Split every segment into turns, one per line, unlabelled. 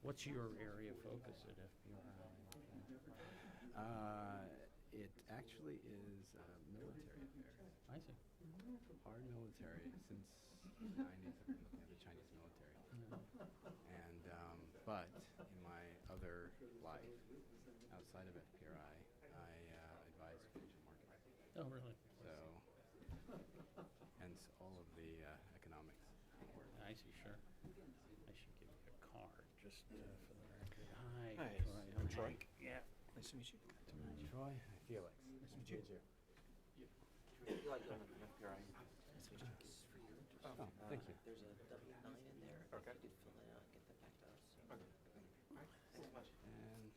What's your area of focus at FPRI?
It actually is a military affair.
I see.
Our military, since the 90s, I've been looking at the Chinese military. And, but in my other life, outside of FPRI, I advise financial markets.
Oh, really?
So, hence all of the economics.
I see, sure. I should give you a card just for the record. Hi.
Hi,
Troy.
I'm Troy.
Hank. Yeah.
Nice to meet you.
Troy, Felix.
Nice to meet you.
Good. Oh, thank you.
There's a W-9 in there.
Okay.
If you could fill it out and get that back to us.
Okay. All right. Thanks so much.
And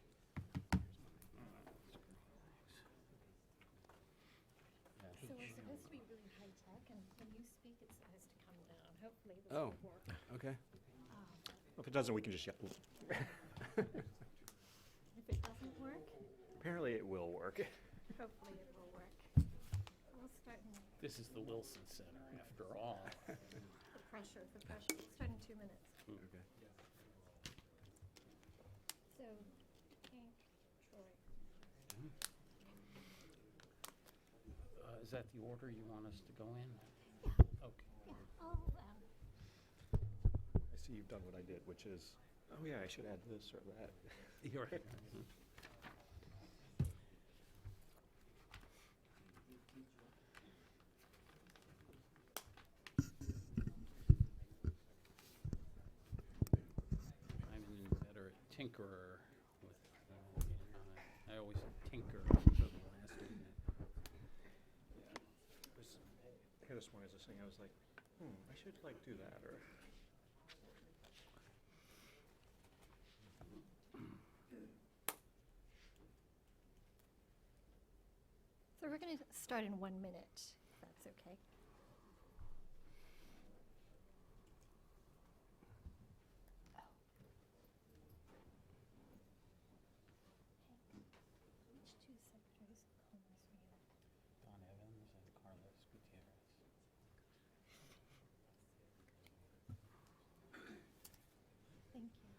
So we're supposed to be really high tech, and when you speak, it's supposed to come down. Hopefully this
Oh.
will work.
okay.
Well, if it doesn't, we can just yell.
If it doesn't work,
Apparently, it will work.
hopefully it will work. We'll start in
This is the Wilson Center, after all.
the pressure. We'll start in 2 minutes.
Okay.
So, Hank, Troy.
Is that the order you want us to go in?
Yeah.
Okay.
Yeah, I'll,
I see you've done what I did, which is, oh yeah, I should add this or that.
You're right. I'm better at tinkerer with, I always tinker until the last minute.
Here this morning as I was saying, I was like, I should like do that or.
so we're going to start in 1 minute, if that's okay. Which two secretaries of Commerce were you?
Don Evans and Carlos Gutierrez.
Thank you.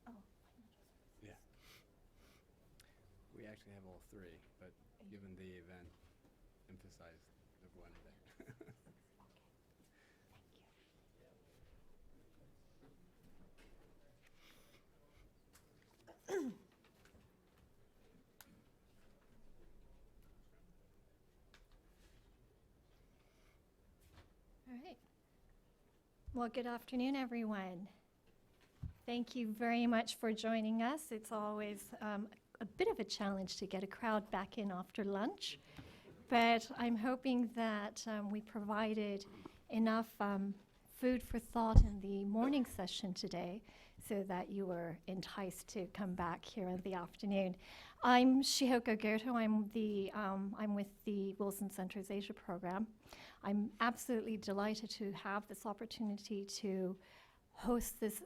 Oh,
Yeah. We actually have all three, but given the event, emphasize the one there.
thank you. All right. Well, good afternoon, everyone. Thank you very much for joining us. It's always a bit of a challenge to get a crowd back in after lunch, but I'm hoping that we provided enough food for thought in the morning session today so that you were enticed to come back here in the afternoon. I'm Shihoko Goto. I'm with the Wilson Center's Asia program. I'm absolutely delighted to have this opportunity to host this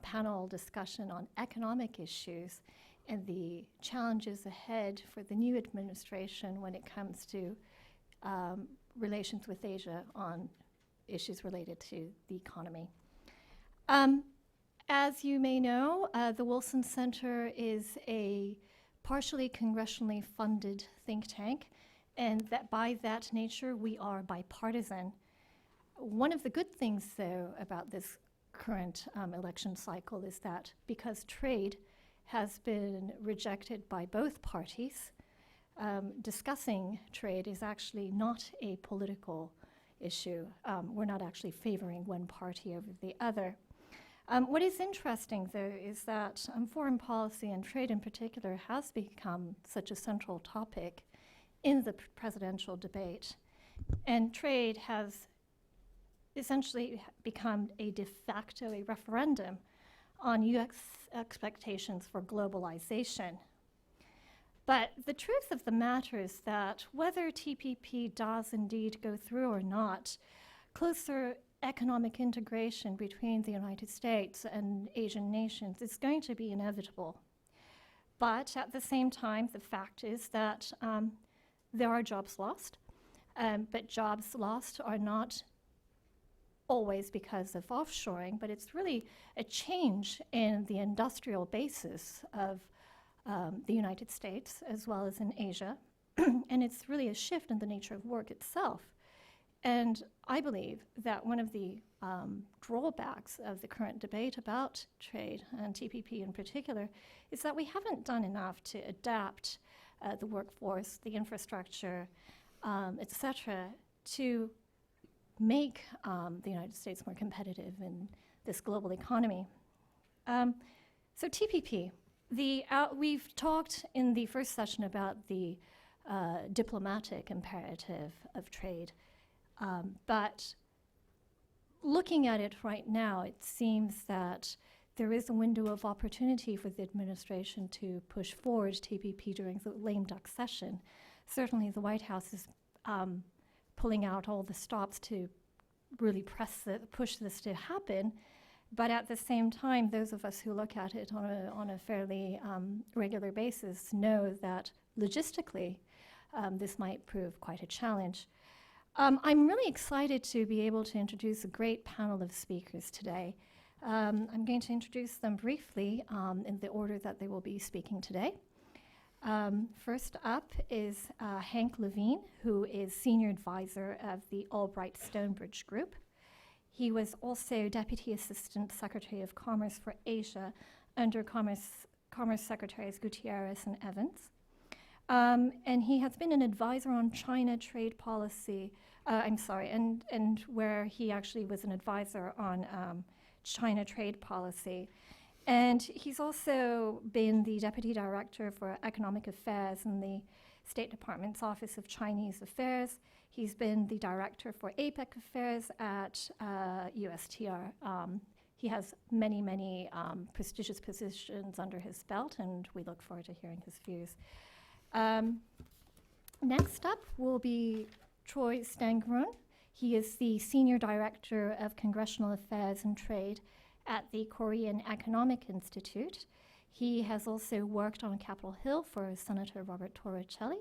panel discussion on economic issues and the challenges ahead for the new administration when it comes to relations with Asia on issues related to the economy. As you may know, the Wilson Center is a partially congressionally funded think tank, and that by that nature, we are bipartisan. One of the good things, though, about this current election cycle is that because trade has been rejected by both parties, discussing trade is actually not a political issue. We're not actually favoring one party over the other. What is interesting, though, is that foreign policy and trade in particular has become such a central topic in the presidential debate. And trade has essentially become a de facto, a referendum on U.S. expectations for globalization. But the truth of the matter is that whether TPP does indeed go through or not, closer economic integration between the United States and Asian nations is going to be inevitable. But at the same time, the fact is that there are jobs lost, but jobs lost are not always because of offshoring, but it's really a change in the industrial basis of the United States as well as in Asia. And it's really a shift in the nature of work itself. And I believe that one of the drawbacks of the current debate about trade, and TPP in particular, is that we haven't done enough to adapt the workforce, the infrastructure, et cetera, to make the United States more competitive in this global economy. So TPP, we've talked in the first session about the diplomatic imperative of trade. But looking at it right now, it seems that there is a window of opportunity for the administration to push forward TPP during the lame duck session. Certainly the White House is pulling out all the stops to really push this to happen. But at the same time, those of us who look at it on a fairly regular basis know that logistically this might prove quite a challenge. I'm really excited to be able to introduce a great panel of speakers today. I'm going to introduce them briefly in the order that they will be speaking today. First up is Hank Levine, who is Senior Advisor of the Albright Stonebridge Group. He was also Deputy Assistant Secretary of Commerce for Asia under Commerce Secretaries Gutierrez and Evans. And he has been an advisor on China trade policy, and where he actually was an advisor on China trade policy. And he's also been the Deputy Director for Economic Affairs in the State Department's Office of Chinese Affairs. He's been the Director for APEC Affairs at USTR. He has many, many prestigious positions under his belt, and we look forward to hearing his views. Next up will be Troy Stangeron. He is the Senior Director of Congressional Affairs and Trade at the Korean Economic Institute. He has also worked on Capitol Hill for Senator Robert Torricelli,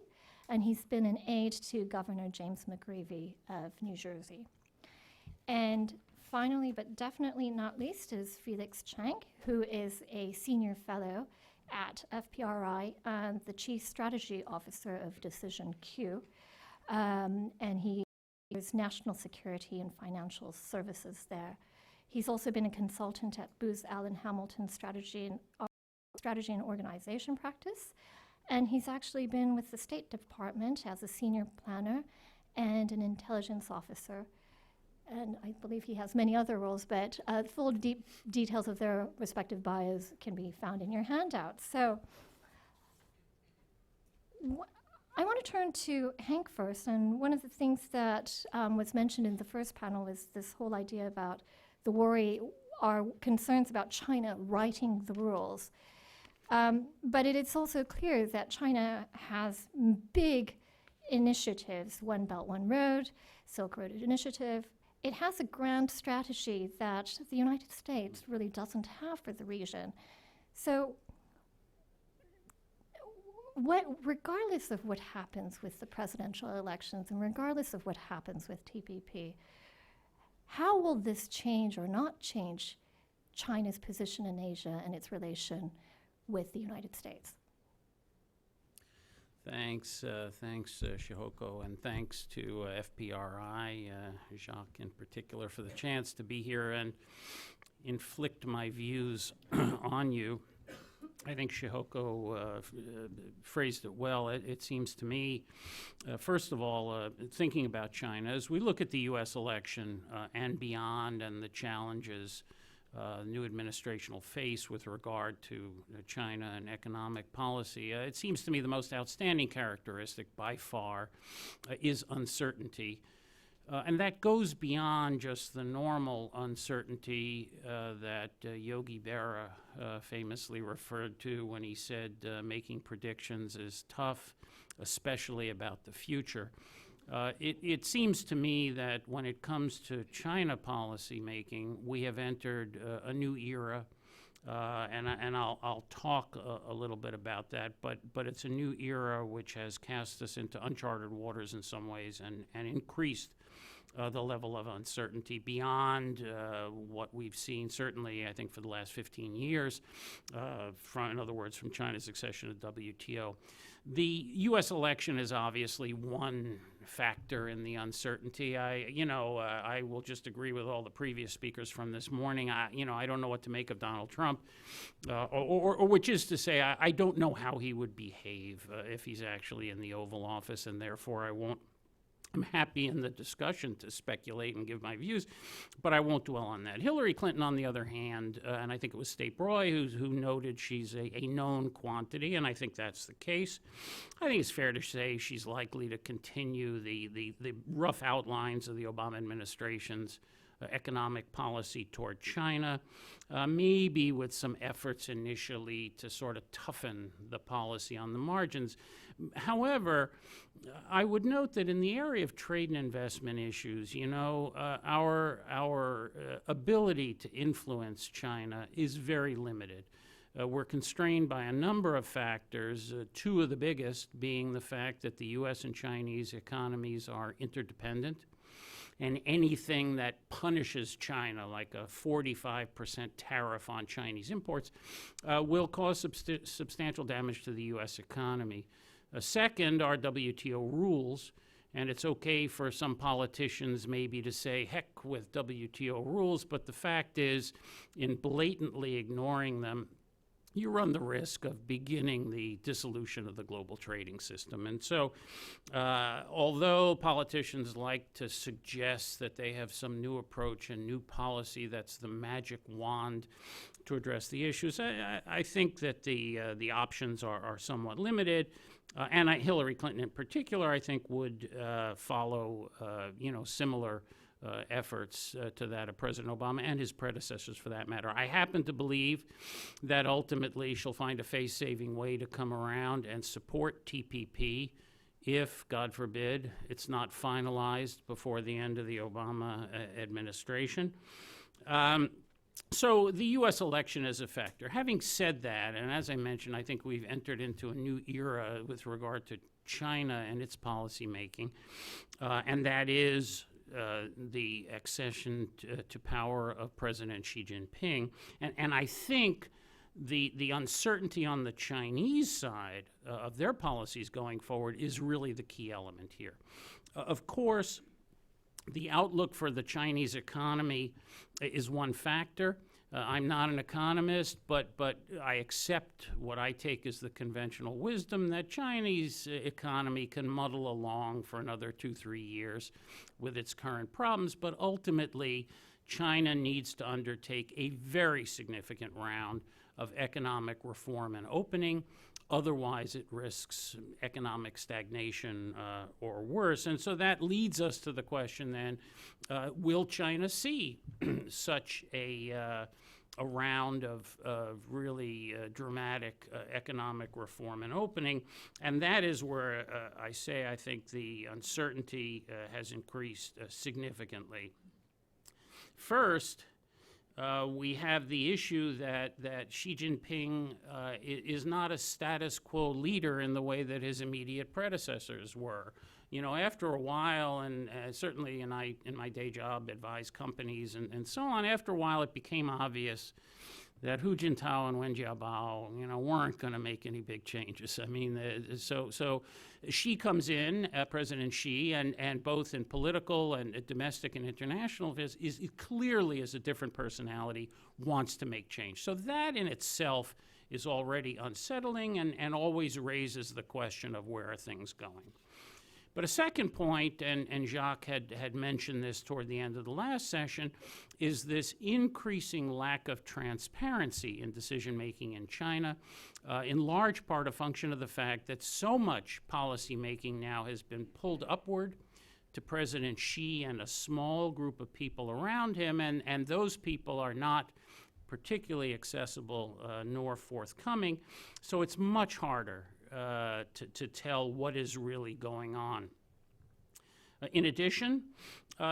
and he's been an aide to Governor James McGreevey of New Jersey. And finally, but definitely not least, is Felix Chang, who is a Senior Fellow at FPRI and the Chief Strategy Officer of Decision Q, and he is National Security and Financial Services there. He's also been a consultant at Booz Allen Hamilton Strategy and Organization Practice, and he's actually been with the State Department as a senior planner and an intelligence officer. And I believe he has many other roles, but full details of their respective bios can be found in your handout. So I want to turn to Hank first, and one of the things that was mentioned in the first panel was this whole idea about the worry, our concerns about China writing the rules. But it is also clear that China has big initiatives, One Belt, One Road, Silk Road Initiative. It has a grand strategy that the United States really doesn't have for the region. So regardless of what happens with the presidential elections and regardless of what happens with TPP, how will this change or not change China's position in Asia and its relation with the United States?
Thanks, Shihoko, and thanks to FPRI, Jacques in particular, for the chance to be here and inflict my views on you. I think Shihoko phrased it well. It seems to me, first of all, thinking about China, as we look at the U.S. election and beyond and the challenges the new administration will face with regard to China and economic policy, it seems to me the most outstanding characteristic by far is uncertainty. And that goes beyond just the normal uncertainty that Yogi Berra famously referred to when he said making predictions is tough, especially about the future. It seems to me that when it comes to China policy making, we have entered a new era and I'll talk a little bit about that, but it's a new era which has cast us into uncharted waters in some ways and increased the level of uncertainty beyond what we've seen, certainly, I think, for the last 15 years, in other words, from China's accession to WTO. The U.S. election is obviously one factor in the uncertainty. I will just agree with all the previous speakers from this morning. I don't know what to make of Donald Trump, or which is to say, I don't know how he would behave if he's actually in the Oval Office, and therefore I'm happy in the discussion to speculate and give my views, but I won't dwell on that. Hillary Clinton, on the other hand, and I think it was State Roy who noted she's a known quantity, and I think that's the case. I think it's fair to say she's likely to continue the rough outlines of the Obama administration's economic policy toward China, maybe with some efforts initially to sort of toughen the policy on the margins. However, I would note that in the area of trade and investment issues, our ability to influence China is very limited. We're constrained by a number of factors, two of the biggest being the fact that the U.S. and Chinese economies are interdependent. And anything that punishes China, like a 45% tariff on Chinese imports, will cause substantial damage to the U.S. economy. Second, are WTO rules, and it's okay for some politicians maybe to say, heck with WTO rules, but the fact is, in blatantly ignoring them, you run the risk of beginning the dissolution of the global trading system. And so, although politicians like to suggest that they have some new approach and new policy that's the magic wand to address the issues, I think that the options are somewhat limited. And Hillary Clinton in particular, I think, would follow similar efforts to that of President Obama and his predecessors, for that matter. I happen to believe that ultimately she'll find a face-saving way to come around and support TPP if, God forbid, it's not finalized before the end of the Obama administration. So the U.S. election is a factor. Having said that, and as I mentioned, I think we've entered into a new era with regard to China and its policy making, and that is the accession to power of President Xi Jinping. And I think the uncertainty on the Chinese side of their policies going forward is really the key element here. Of course, the outlook for the Chinese economy is one factor. I'm not an economist, but I accept what I take as the conventional wisdom that Chinese economy can muddle along for another 2-3 years with its current problems, but ultimately China needs to undertake a very significant round of economic reform and opening. Otherwise, it risks economic stagnation or worse. And so that leads us to the question then, will China see such a round of really dramatic economic reform and opening? And that is where I think the uncertainty has increased significantly. First, we have the issue that Xi Jinping is not a status quo leader in the way that his immediate predecessors were. After a while, and certainly in my day job, advise companies and so on, after a while it became obvious that Hu Jintao and Wen Jiabao, weren't going to make any big changes. I mean, so Xi comes in, President Xi, and both in political and domestic and international, is clearly as a different personality, wants to make change. So that in itself is already unsettling and always raises the question of where are things going. But a second point, and Jacques had mentioned this toward the end of the last session, is this increasing lack of transparency in decision-making in China, in large part a function of the fact that so much policy-making now has been pulled upward to President Xi and a small group of people around him, and those people are not particularly accessible nor forthcoming, so it's much harder to tell what is really going on. In addition,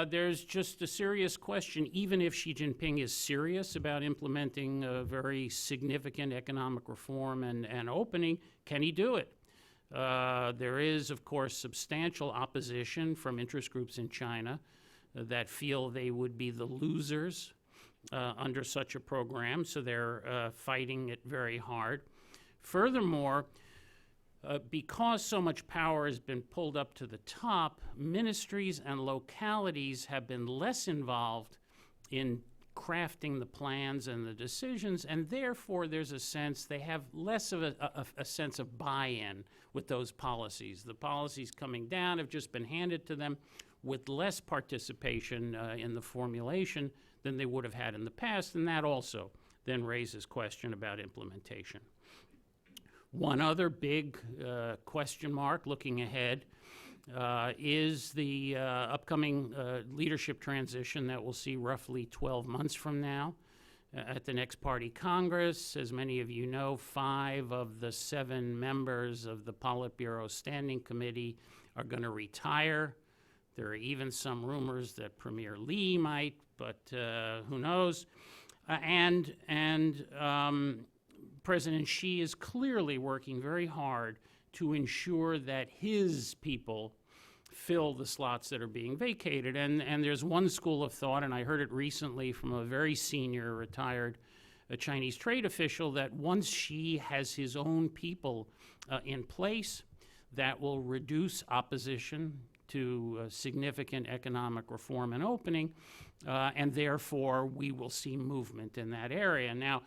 there's just a serious question, even if Xi Jinping is serious about implementing a very significant economic reform and opening, can he do it? There is, of course, substantial opposition from interest groups in China that feel they would be the losers under such a program, so they're fighting it very hard. Furthermore, because so much power has been pulled up to the top, ministries and localities have been less involved in crafting the plans and the decisions, and therefore there's a sense they have less of a sense of buy-in with those policies. The policies coming down have just been handed to them with less participation in the formulation than they would have had in the past, and that also then raises question about implementation. One other big question mark looking ahead is the upcoming leadership transition that we'll see roughly 12 months from now. At the next party Congress, as many of you know, 5 of the 7 members of the Politburo Standing Committee are going to retire. There are even some rumors that Premier Lee might, but who knows? President Xi is clearly working very hard to ensure that his people fill the slots that are being vacated. And there's one school of thought, and I heard it recently from a very senior retired Chinese trade official, that once Xi has his own people in place, that will reduce opposition to significant economic reform and opening, and therefore we will see movement in that area. Now,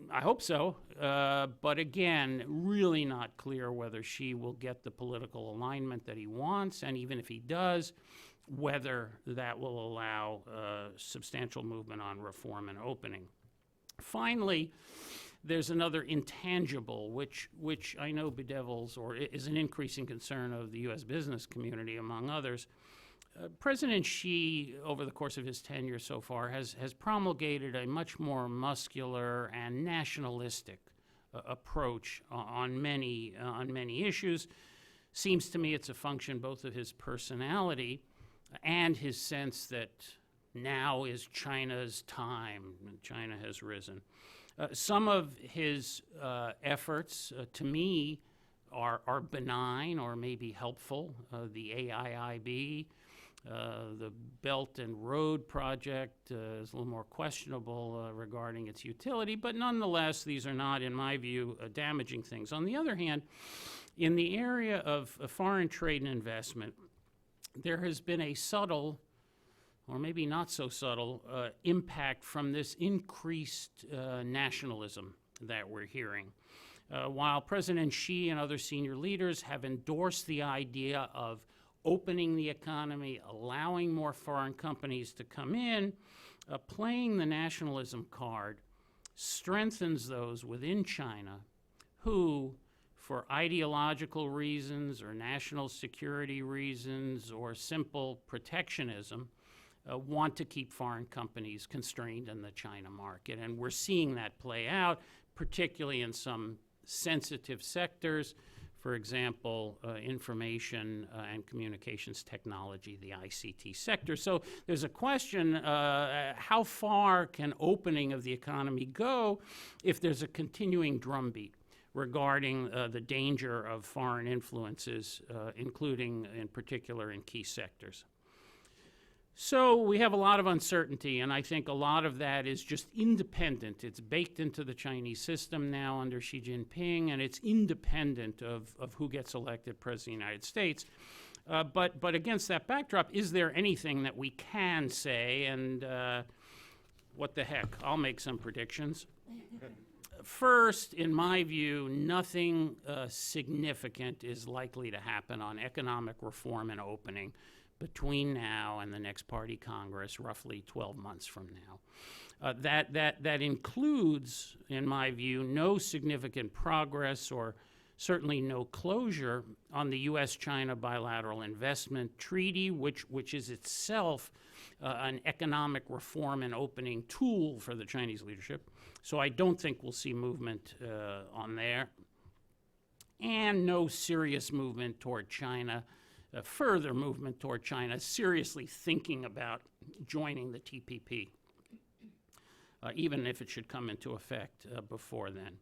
I hope so, but again, really not clear whether Xi will get the political alignment that he wants, and even if he does, whether that will allow substantial movement on reform and opening. Finally, there's another intangible, which I know bedevils or is an increasing concern of the U.S. business community, among others. President Xi, over the course of his tenure so far, has promulgated a much more muscular and nationalistic approach on many issues. Seems to me it's a function both of his personality and his sense that now is China's time, and China has risen. Some of his efforts, to me, are benign or maybe helpful. The AIIB, the Belt and Road Project is a little more questionable regarding its utility, but nonetheless, these are not, in my view, damaging things. On the other hand, in the area of foreign trade and investment, there has been a subtle, or maybe not so subtle, impact from this increased nationalism that we're hearing. While President Xi and other senior leaders have endorsed the idea of opening the economy, allowing more foreign companies to come in, playing the nationalism card strengthens those within China who, for ideological reasons or national security reasons or simple protectionism, want to keep foreign companies constrained in the China market. And we're seeing that play out, particularly in some sensitive sectors. For example, information and communications technology, the ICT sector. So there's a question, how far can opening of the economy go if there's a continuing drumbeat regarding the danger of foreign influences, including in particular in key sectors? So we have a lot of uncertainty, and I think a lot of that is just independent. It's baked into the Chinese system now under Xi Jinping, and it's independent of who gets elected president of the United States. But against that backdrop, is there anything that we can say? And what the heck, I'll make some predictions. First, in my view, nothing significant is likely to happen on economic reform and opening between now and the next party Congress, roughly 12 months from now. That includes, in my view, no significant progress or certainly no closure on the U.S.-China bilateral investment treaty, which is itself an economic reform and opening tool for the Chinese leadership. So I don't think we'll see movement on there. And no serious movement toward China further movement toward China seriously thinking about joining the TPP, even if it should come into effect before then.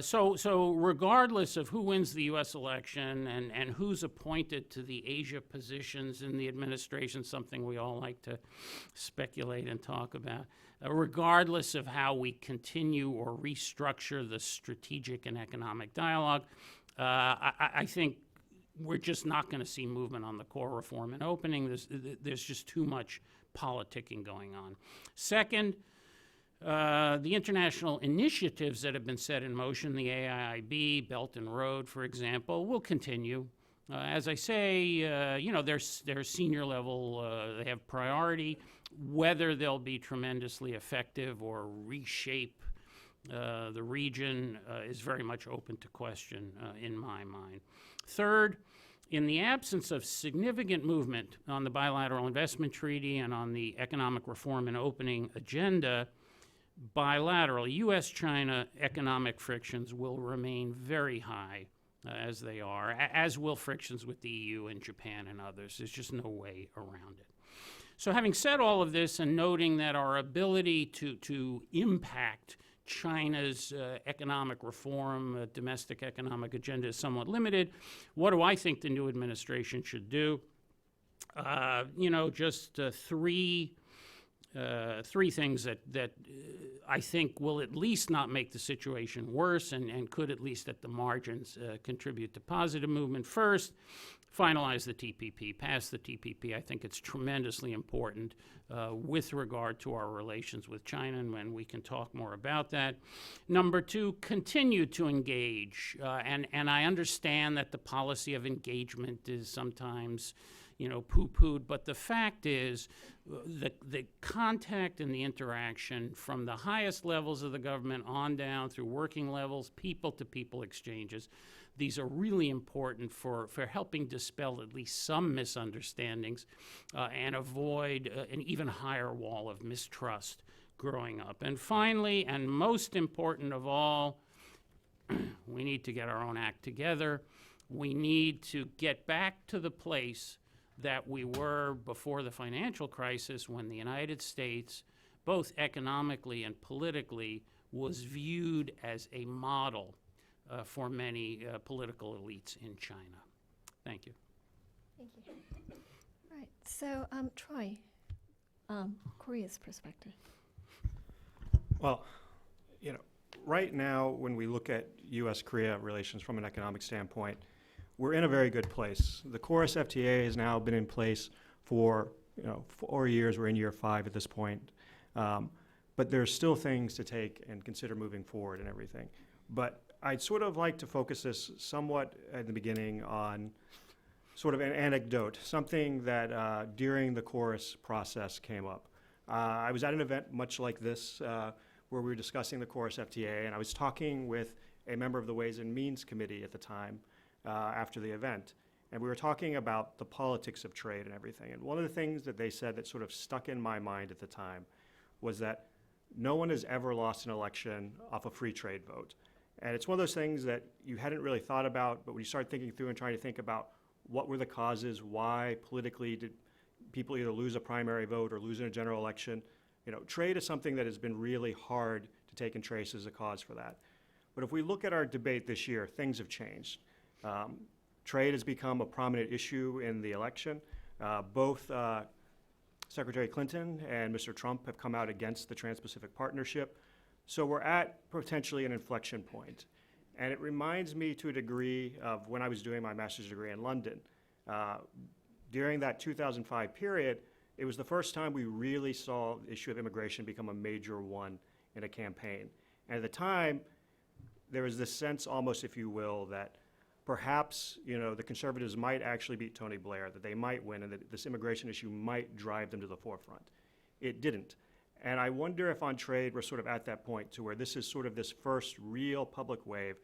So regardless of who wins the U.S. election and who's appointed to the Asia positions in the administration, something we all like to speculate and talk about, regardless of how we continue or restructure the strategic and economic dialogue, I think we're just not going to see movement on the core reform and opening. There's just too much politicking going on. Second, the international initiatives that have been set in motion, the AIIB, Belt and Road, for example, will continue. As I say, they're senior level, they have priority. Whether they'll be tremendously effective or reshape the region is very much open to question in my mind. Third, in the absence of significant movement on the bilateral investment treaty and on the economic reform and opening agenda, bilateral U.S.-China economic frictions will remain very high as they are, as will frictions with the EU and Japan and others. There's just no way around it. So having said all of this and noting that our ability to impact China's economic reform, domestic economic agenda is somewhat limited, what do I think the new administration should do? Three things that I think will at least not make the situation worse and could at least at the margins contribute to positive movement. First, finalize the TPP, pass the TPP. I think it's tremendously important with regard to our relations with China, and we can talk more about that. Number two, continue to engage. And I understand that the policy of engagement is sometimes poo-pooed, but the fact is the contact and the interaction from the highest levels of the government on down through working levels, people-to-people exchanges, these are really important for helping dispel at least some misunderstandings and avoid an even higher wall of mistrust growing up. And finally, and most important of all, we need to get our own act together. We need to get back to the place that we were before the financial crisis, when the United States, both economically and politically, was viewed as a model for many political elites in China. Thank you.
Thank you. All right, so Troy, Korea's perspective.
Well, right now, when we look at U.S.-Korea relations from an economic standpoint, we're in a very good place. The KORUS FTA has now been in place for 4 years. We're in year 5 at this point. But there's still things to take and consider moving forward and everything. But I'd sort of like to focus this somewhat at the beginning on sort of an anecdote, something that during the KORUS process came up. I was at an event much like this where we were discussing the KORUS FTA, and I was talking with a member of the Ways and Means Committee at the time after the event. And we were talking about the politics of trade and everything. And one of the things that they said that sort of stuck in my mind at the time was that no one has ever lost an election off a free trade vote. And it's one of those things that you hadn't really thought about, but when you start thinking through and trying to think about what were the causes, why politically did people either lose a primary vote or lose in a general election, trade is something that has been really hard to take and trace as a cause for that. But if we look at our debate this year, things have changed. Trade has become a prominent issue in the election. Both Secretary Clinton and Mr. Trump have come out against the Trans-Pacific Partnership. So we're at potentially an inflection point. And it reminds me to a degree of when I was doing my master's degree in London. During that 2005 period, it was the first time we really saw the issue of immigration become a major one in a campaign. And at the time, there was this sense almost, if you will, that perhaps the conservatives might actually beat Tony Blair, that they might win, and that this immigration issue might drive them to the forefront. It didn't. And I wonder if on trade we're sort of at that point to where this is sort of this first real public wave,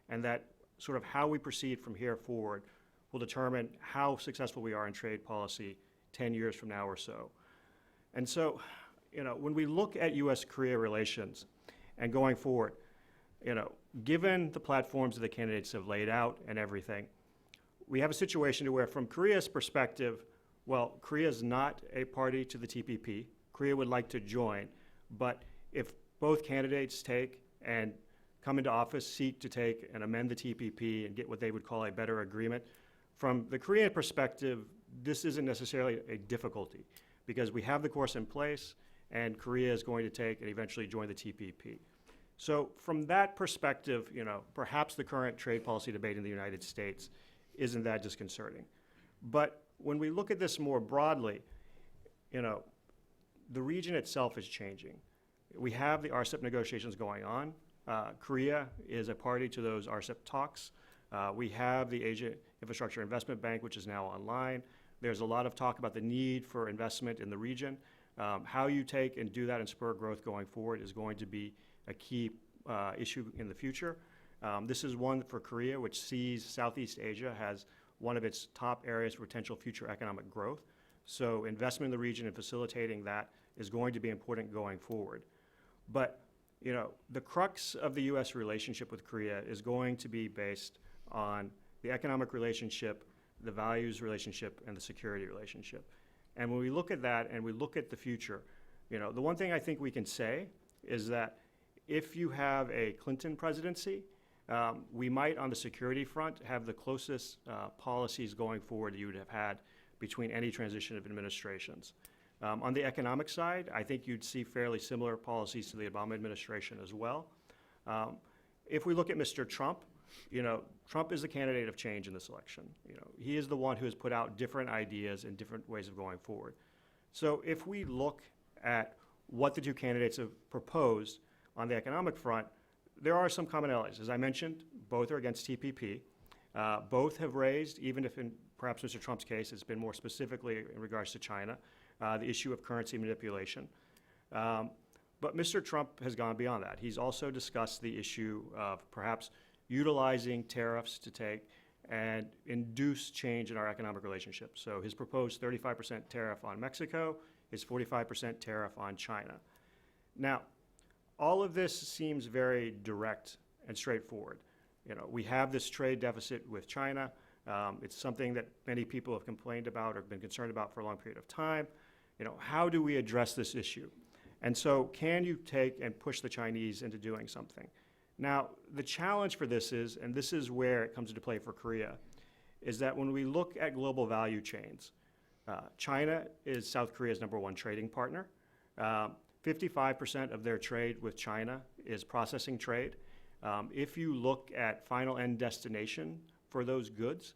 and that sort of how we proceed from here forward will determine how successful we are in trade policy 10 years from now or so. And so, when we look at U.S.-Korea relations and going forward, given the platforms that the candidates have laid out and everything, we have a situation to where, from Korea's perspective, well, Korea is not a party to the TPP. Korea would like to join, but if both candidates take and come into office, seek to take and amend the TPP and get what they would call a better agreement, from the Korean perspective, this isn't necessarily a difficulty because we have the course in place and Korea is going to take and eventually join the TPP. So from that perspective, you know, perhaps the current trade policy debate in the United States isn't that disconcerting. But when we look at this more broadly, you know, the region itself is changing. We have the RCEP negotiations going on. Korea is a party to those RCEP talks. We have the Asia Infrastructure Investment Bank, which is now online. There's a lot of talk about the need for investment in the region. How you take and do that and spur growth going forward is going to be a key issue in the future. This is one for Korea, which sees Southeast Asia as one of its top areas for potential future economic growth. So investment in the region and facilitating that is going to be important going forward. But, you know, the crux of the U.S. relationship with Korea is going to be based on the economic relationship, the values relationship, and the security relationship. And when we look at that and we look at the future, you know, the one thing I think we can say is that if you have a Clinton presidency, we might, on the security front, have the closest policies going forward that you would have had between any transition of administrations. On the economic side, I think you'd see fairly similar policies to the Obama administration as well. If we look at Mr. Trump, you know, Trump is the candidate of change in this election. You know, he is the one who has put out different ideas and different ways of going forward. So if we look at what the two candidates have proposed on the economic front, there are some commonalities. As I mentioned, both are against TPP. Both have raised, even if in perhaps Mr. Trump's case, it's been more specifically in regards to China, the issue of currency manipulation. But Mr. Trump has gone beyond that. He's also discussed the issue of perhaps utilizing tariffs to take and induce change in our economic relationship. So his proposed 35% tariff on Mexico, his 45% tariff on China. Now, all of this seems very direct and straightforward. You know, we have this trade deficit with China. It's something that many people have complained about or been concerned about for a long period of time. You know, how do we address this issue? And so can you take and push the Chinese into doing something? Now, the challenge for this is, and this is where it comes into play for Korea, is that when we look at global value chains, China is South Korea's #1 trading partner. 55% of their trade with China is processing trade. If you look at final end destination for those goods,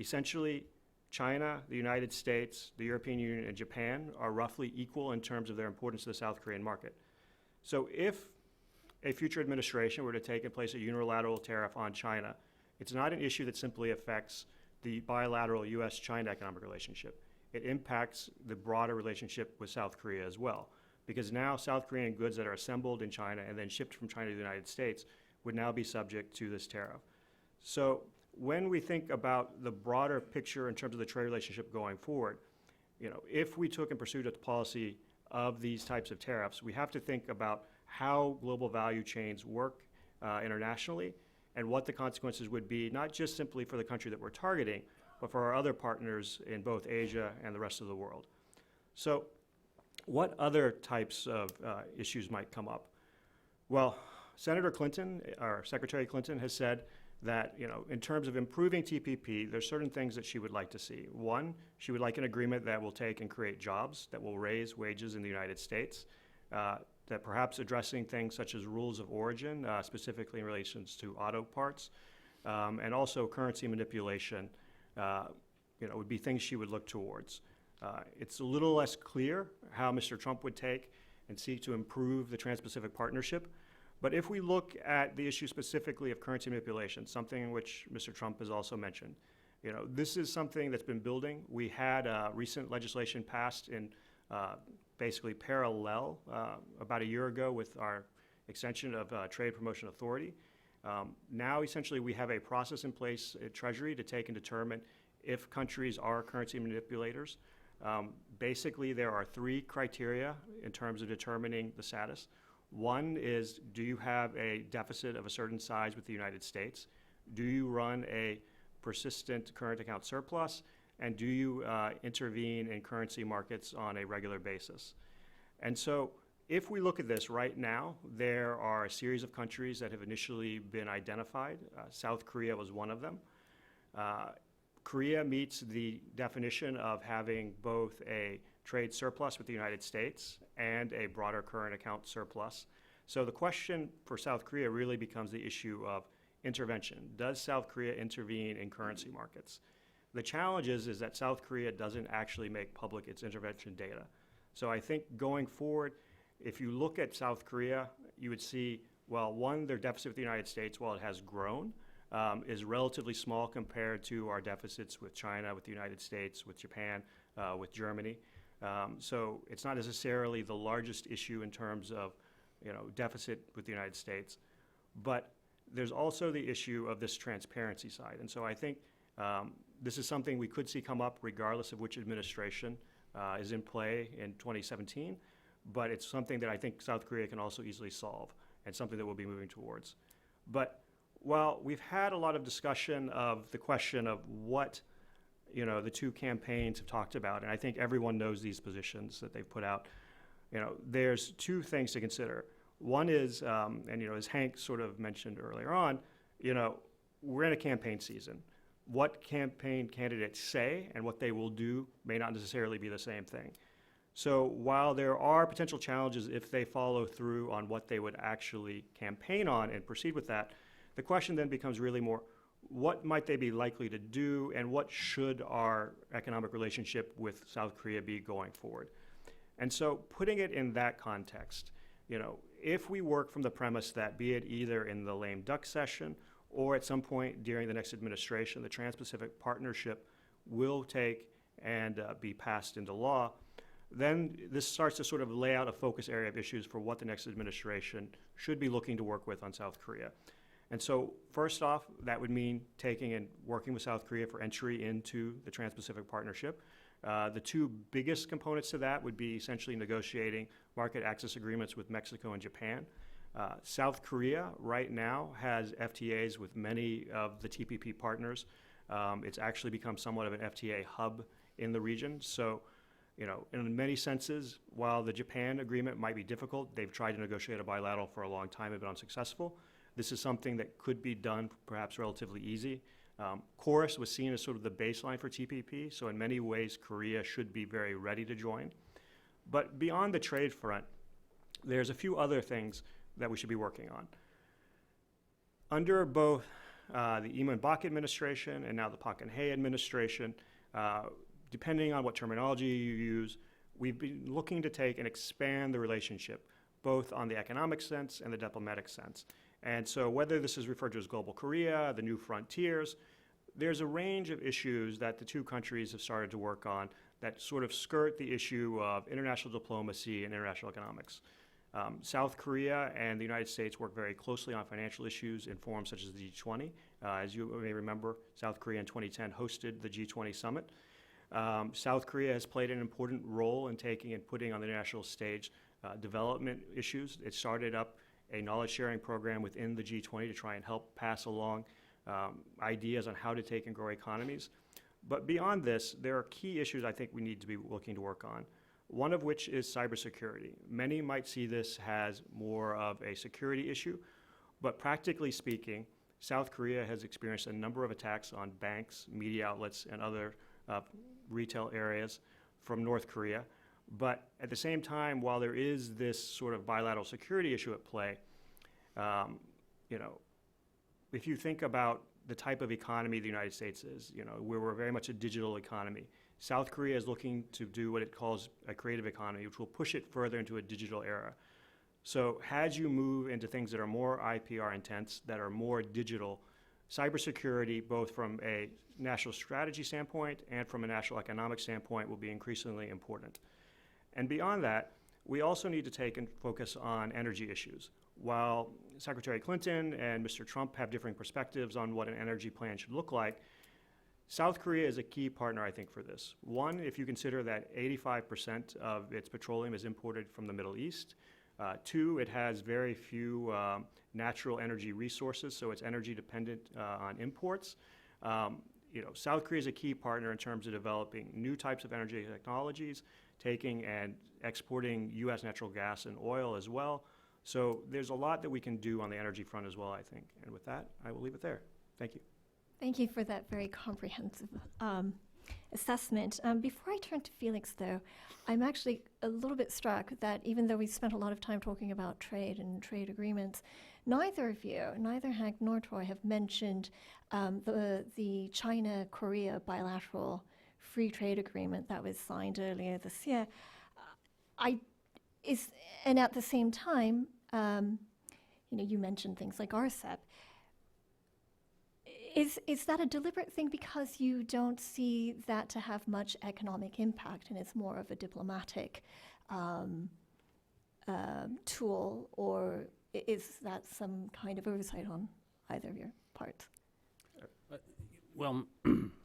essentially China, the United States, the European Union, and Japan are roughly equal in terms of their importance to the South Korean market. So if a future administration were to take in place a unilateral tariff on China, it's not an issue that simply affects the bilateral U.S.-China economic relationship. It impacts the broader relationship with South Korea as well, because now South Korean goods that are assembled in China and then shipped from China to the United States would now be subject to this tariff. So when we think about the broader picture in terms of the trade relationship going forward, you know, if we took and pursued a policy of these types of tariffs, we have to think about how global value chains work internationally and what the consequences would be, not just simply for the country that we're targeting, but for our other partners in both Asia and the rest of the world. So what other types of issues might come up? Well, Senator Clinton, or Secretary Clinton, has said that, you know, in terms of improving TPP, there's certain things that she would like to see. One, she would like an agreement that will take and create jobs, that will raise wages in the United States, that perhaps addressing things such as rules of origin, specifically in relation to auto parts, and also currency manipulation, you know, would be things she would look towards. It's a little less clear how Mr. Trump would take and seek to improve the Trans-Pacific Partnership. But if we look at the issue specifically of currency manipulation, something which Mr. Trump has also mentioned, you know, this is something that's been building. We had recent legislation passed in basically parallel about a year ago with our extension of Trade Promotion Authority. Now, essentially, we have a process in place at Treasury to take and determine if countries are currency manipulators. Basically, there are 3 criteria in terms of determining the status. One is, do you have a deficit of a certain size with the United States? Do you run a persistent current account surplus? And do you intervene in currency markets on a regular basis? And so if we look at this right now, there are a series of countries that have initially been identified. South Korea was one of them. Korea meets the definition of having both a trade surplus with the United States and a broader current account surplus. So the question for South Korea really becomes the issue of intervention. Does South Korea intervene in currency markets? The challenge is that South Korea doesn't actually make public its intervention data. So I think going forward, if you look at South Korea, you would see, well, one, their deficit with the United States, while it has grown, is relatively small compared to our deficits with China, with the United States, with Japan, with Germany. So it's not necessarily the largest issue in terms of, deficit with the United States. But there's also the issue of this transparency side. And so I think this is something we could see come up regardless of which administration is in play in 2017. But it's something that I think South Korea can also easily solve and something that we'll be moving towards. But while we've had a lot of discussion of the question of what the two campaigns have talked about, and I think everyone knows these positions that they've put out, there's two things to consider. One is, as Hank sort of mentioned earlier on, we're in a campaign season. What campaign candidates say and what they will do may not necessarily be the same thing. So while there are potential challenges if they follow through on what they would actually campaign on and proceed with that, the question then becomes really more, what might they be likely to do and what should our economic relationship with South Korea be going forward? And so putting it in that context, if we work from the premise that be it either in the lame duck session or at some point during the next administration, the Trans-Pacific Partnership will take and be passed into law, then this starts to sort of lay out a focus area of issues for what the next administration should be looking to work with on South Korea. And so first off, that would mean taking and working with South Korea for entry into the Trans-Pacific Partnership. The two biggest components to that would be essentially negotiating market access agreements with Mexico and Japan. South Korea right now has FTAs with many of the TPP partners. It's actually become somewhat of an FTA hub in the region. So, in many senses, while the Japan agreement might be difficult, they've tried to negotiate a bilateral for a long time and been unsuccessful. This is something that could be done perhaps relatively easy. KORUS was seen as sort of the baseline for TPP, so in many ways, Korea should be very ready to join. But beyond the trade front, there's a few other things that we should be working on. Under both the Lee Myung-bak administration and now the Park Geun-hye administration, depending on what terminology you use, we've been looking to take and expand the relationship, both on the economic sense and the diplomatic sense. And so whether this is referred to as Global Korea, the New Frontiers, there's a range of issues that the two countries have started to work on that sort of skirt the issue of international diplomacy and international economics. South Korea and the United States work very closely on financial issues in forums such as the G20. As you may remember, South Korea in 2010 hosted the G20 summit. South Korea has played an important role in taking and putting on the international stage development issues. It started up a knowledge sharing program within the G20 to try and help pass along ideas on how to take and grow economies. But beyond this, there are key issues I think we need to be looking to work on, one of which is cybersecurity. Many might see this as more of a security issue, but practically speaking, South Korea has experienced a number of attacks on banks, media outlets, and other retail areas from North Korea. But at the same time, while there is this sort of bilateral security issue at play, if you think about the type of economy the United States is, where we're very much a digital economy, South Korea is looking to do what it calls a creative economy, which will push it further into a digital era. So as you move into things that are more IPR intense, that are more digital, cybersecurity, both from a national strategy standpoint and from a national economic standpoint, will be increasingly important. And beyond that, we also need to take and focus on energy issues. While Secretary Clinton and Mr. Trump have differing perspectives on what an energy plan should look like, South Korea is a key partner, I think, for this. One, if you consider that 85% of its petroleum is imported from the Middle East. Two, it has very few natural energy resources, so it's energy dependent on imports. South Korea is a key partner in terms of developing new types of energy technologies, taking and exporting U.S. natural gas and oil as well. So there's a lot that we can do on the energy front as well, I think. And with that, I will leave it there. Thank you.
Thank you for that very comprehensive assessment. Before I turn to Felix, though, I'm actually a little bit struck that even though we spent a lot of time talking about trade and trade agreements, neither of you, neither Hank nor Troy, have mentioned the China-Korea bilateral free trade agreement that was signed earlier this year. And at the same time, you mentioned things like RCEP. Is that a deliberate thing because you don't see that to have much economic impact and it's more of a diplomatic tool, or is that some kind of oversight on either of your parts?
Well,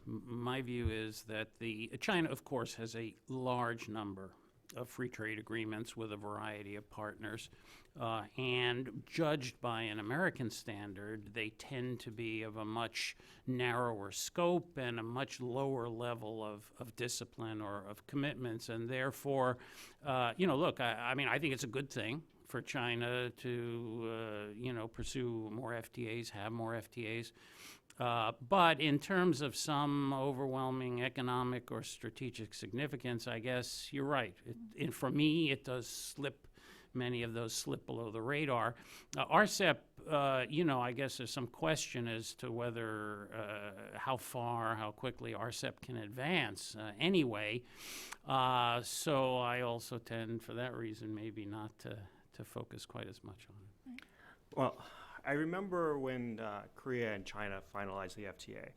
my view is that China, of course, has a large number of free trade agreements with a variety of partners. And judged by an American standard, they tend to be of a much narrower scope and a much lower level of discipline or of commitments. And therefore, look, I mean, I think it's a good thing for China to, pursue more FTAs, have more FTAs. But in terms of some overwhelming economic or strategic significance, I guess you're right. For me, it does slip. Many of those slip below the radar. RCEP, I guess there's some question as to whether how quickly RCEP can advance anyway. So I also tend, for that reason, maybe not to focus quite as much on it.
Well, I remember when Korea and China finalized the FTA,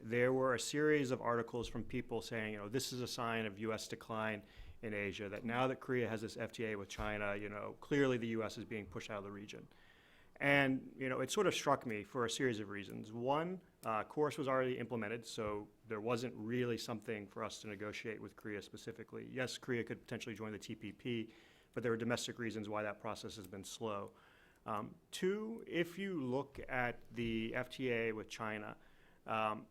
there were a series of articles from people saying, this is a sign of U.S. decline in Asia, that now that Korea has this FTA with China, clearly the U.S. is being pushed out of the region. And, it sort of struck me for a series of reasons. One, KORUS was already implemented, so there wasn't really something for us to negotiate with Korea specifically. Yes, Korea could potentially join the TPP, but there were domestic reasons why that process has been slow. Two, if you look at the FTA with China,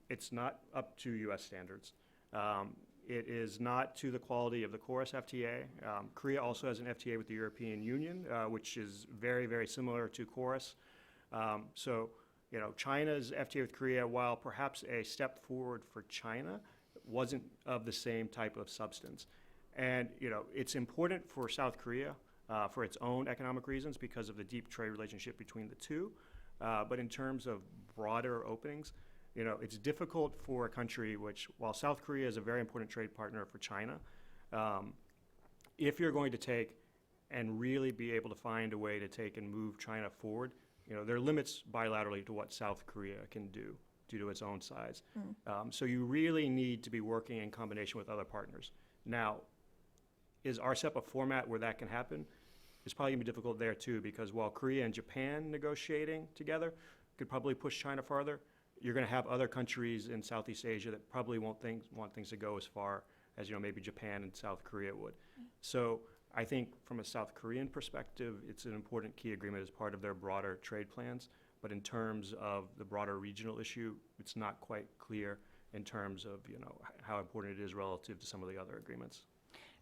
it's not up to U.S. standards. It is not to the quality of the KORUS FTA. Korea also has an FTA with the European Union, which is very, very similar to KORUS. So, China's FTA with Korea, while perhaps a step forward for China, wasn't of the same type of substance. And, it's important for South Korea for its own economic reasons because of the deep trade relationship between the two. But in terms of broader openings, it's difficult for a country which, while South Korea is a very important trade partner for China, if you're going to take and really be able to find a way to take and move China forward, there are limits bilaterally to what South Korea can do due to its own size. So you really need to be working in combination with other partners. Now, is RCEP a format where that can happen? It's probably going to be difficult there too, because while Korea and Japan negotiating together could probably push China farther, you're going to have other countries in Southeast Asia that probably want things to go as far as maybe Japan and South Korea would. So I think from a South Korean perspective, it's an important key agreement as part of their broader trade plans. But in terms of the broader regional issue, it's not quite clear in terms of how important it is relative to some of the other agreements.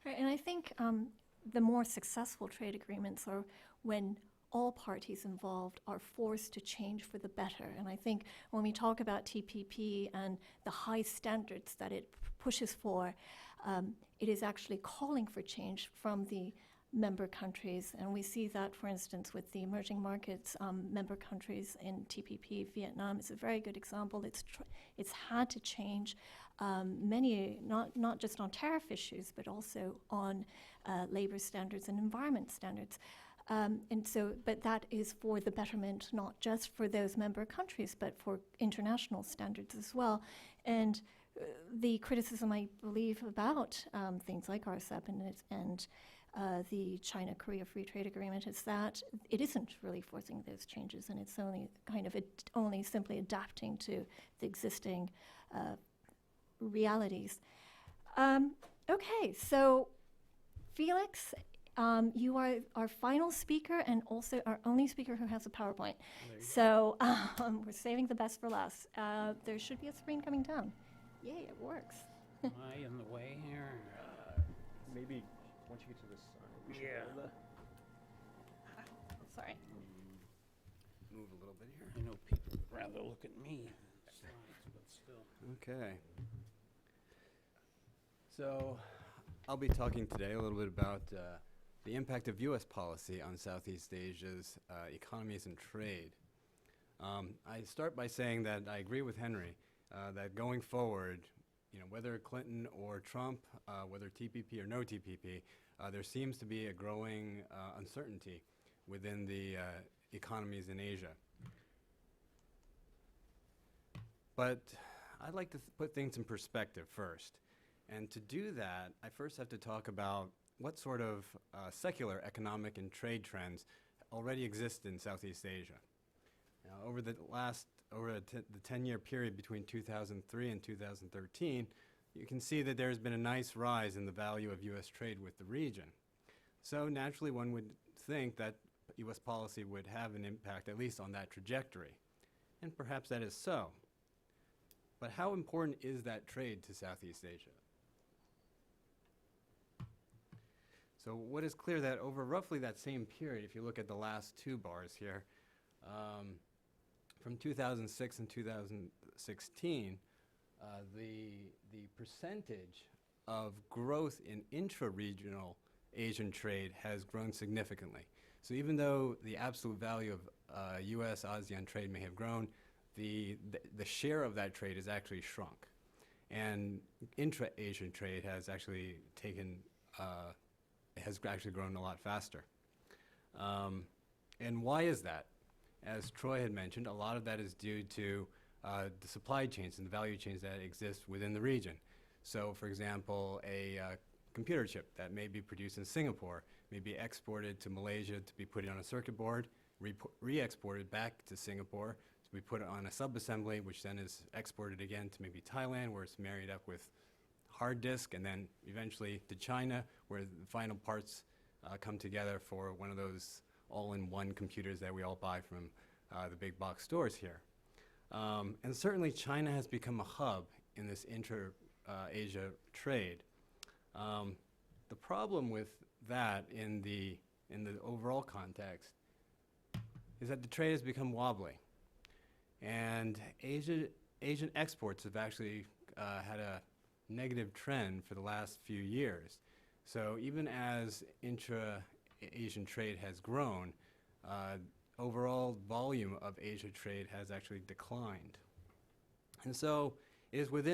Right, and I think the more successful trade agreements are when all parties involved are forced to change for the better. And I think when we talk about TPP and the high standards that it pushes for, it is actually calling for change from the member countries. And we see that, for instance, with the emerging markets member countries in TPP. Vietnam is a very good example. It's had to change many, not just on tariff issues, but also on labor standards and environment standards. But that is for the betterment, not just for those member countries, but for international standards as well. And the criticism, I believe, about things like RCEP and the China-Korea Free Trade Agreement is that it isn't really forcing those changes, and it's only simply adapting to the existing realities. Okay, so Felix, You are our final speaker and also our only speaker who has a PowerPoint.
There you
So we're saving the best for last. There should be a screen coming down. Yay, it works.
Am I in the way here?
Maybe once you get to this side, we should
Yeah.
hold
Sorry.
Move a little bit here.
I know people would rather look at me than slides, but still.
Okay. So, I'll be talking today a little bit about the impact of U.S. policy on Southeast Asia's economies and trade. I start by saying that I agree with Henry that going forward, whether Clinton or Trump, whether TPP or no TPP, there seems to be a growing uncertainty within the economies in Asia. But I'd like to put things in perspective first. And to do that, I first have to talk about what sort of secular economic and trade trends already exist in Southeast Asia. Now, over the 10-year period between 2003 and 2013, you can see that there's been a nice rise in the value of U.S. trade with the region. So naturally, one would think that U.S. policy would have an impact, at least on that trajectory. And perhaps that is so. But how important is that trade to Southeast Asia? So what is clear that over roughly that same period, if you look at the last two bars here, from 2006 and 2016, the percentage of growth in intra-regional Asian trade has grown significantly. So even though the absolute value of U.S.-ASEAN trade may have grown, the share of that trade has actually shrunk. And intra-Asian trade has actually grown a lot faster. And why is that? As Troy had mentioned, a lot of that is due to the supply chains and the value chains that exist within the region. So, for example, a computer chip that may be produced in Singapore may be exported to Malaysia to be put on a circuit board, re-exported back to Singapore to be put on a sub-assembly, which then is exported again to maybe Thailand, where it's married up with hard disk, and then eventually to China, where the final parts come together for one of those all-in-one computers that we all buy from the big box stores here. And certainly China has become a hub in this inter-Asia trade. The problem with that in the overall context is that the trade has become wobbly. And Asian exports have actually had a negative trend for the last few years. So even as intra-Asian trade has grown, overall volume of Asia trade has actually declined. And so it is with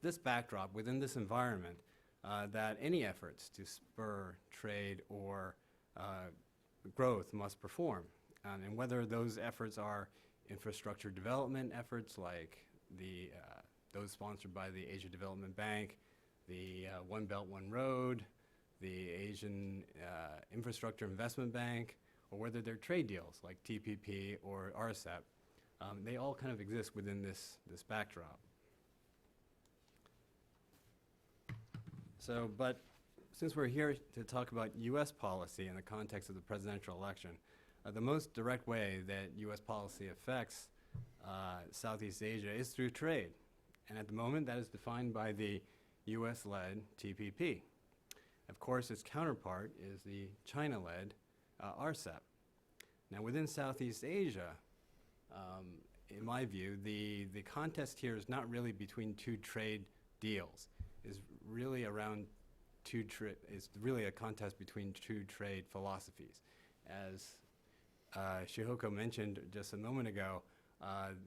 this backdrop, within this environment, that any efforts to spur trade or growth must perform. And whether those efforts are infrastructure development efforts like those sponsored by the Asia Development Bank, the One Belt, One Road, the Asian Infrastructure Investment Bank, or whether they're trade deals like TPP or RCEP, they all kind of exist within this backdrop. So, but since we're here to talk about U.S. policy in the context of the presidential election, the most direct way that U.S. policy affects Southeast Asia is through trade. And at the moment, that is defined by the U.S.-led TPP. Of course, its counterpart is the China-led RCEP. Now, within Southeast Asia, in my view, the contest here is not really between two trade deals. It's really around it's really a contest between two trade philosophies. As Shihoko mentioned just a moment ago,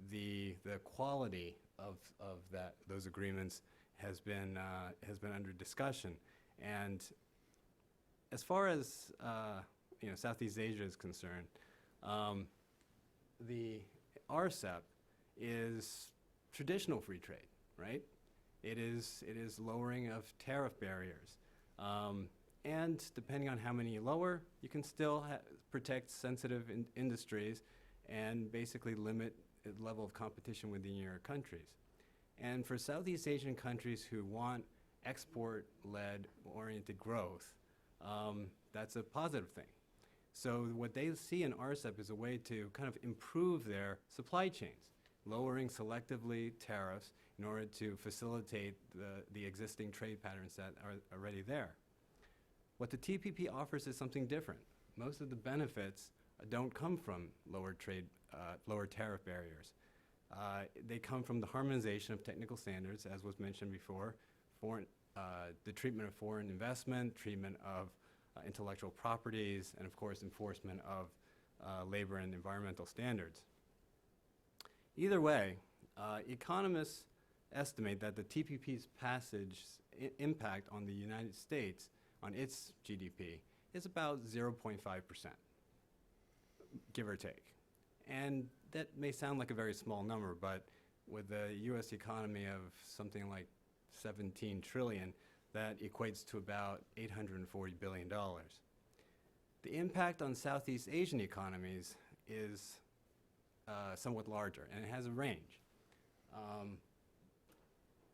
the quality of those agreements has been under discussion, and as far as Southeast Asia is concerned, the RCEP is traditional free trade, right? It is lowering of tariff barriers, and depending on how many you lower, you can still protect sensitive industries and basically limit the level of competition within your countries. And for Southeast Asian countries who want export-led oriented growth, that's a positive thing. So what they see in RCEP is a way to kind of improve their supply chains, lowering selectively tariffs in order to facilitate the existing trade patterns that are already there. What the TPP offers is something different. Most of the benefits don't come from lower tariff barriers. They come from the harmonization of technical standards, as was mentioned before, the treatment of foreign investment, treatment of intellectual properties, and of course enforcement of labor and environmental standards. Either way, economists estimate that the TPP's passage's impact on the United States, on its GDP, is about 0.5%, give or take. And that may sound like a very small number, but with a US economy of something like 17 trillion, that equates to about $840 billion. The impact on Southeast Asian economies is somewhat larger, and it has a range.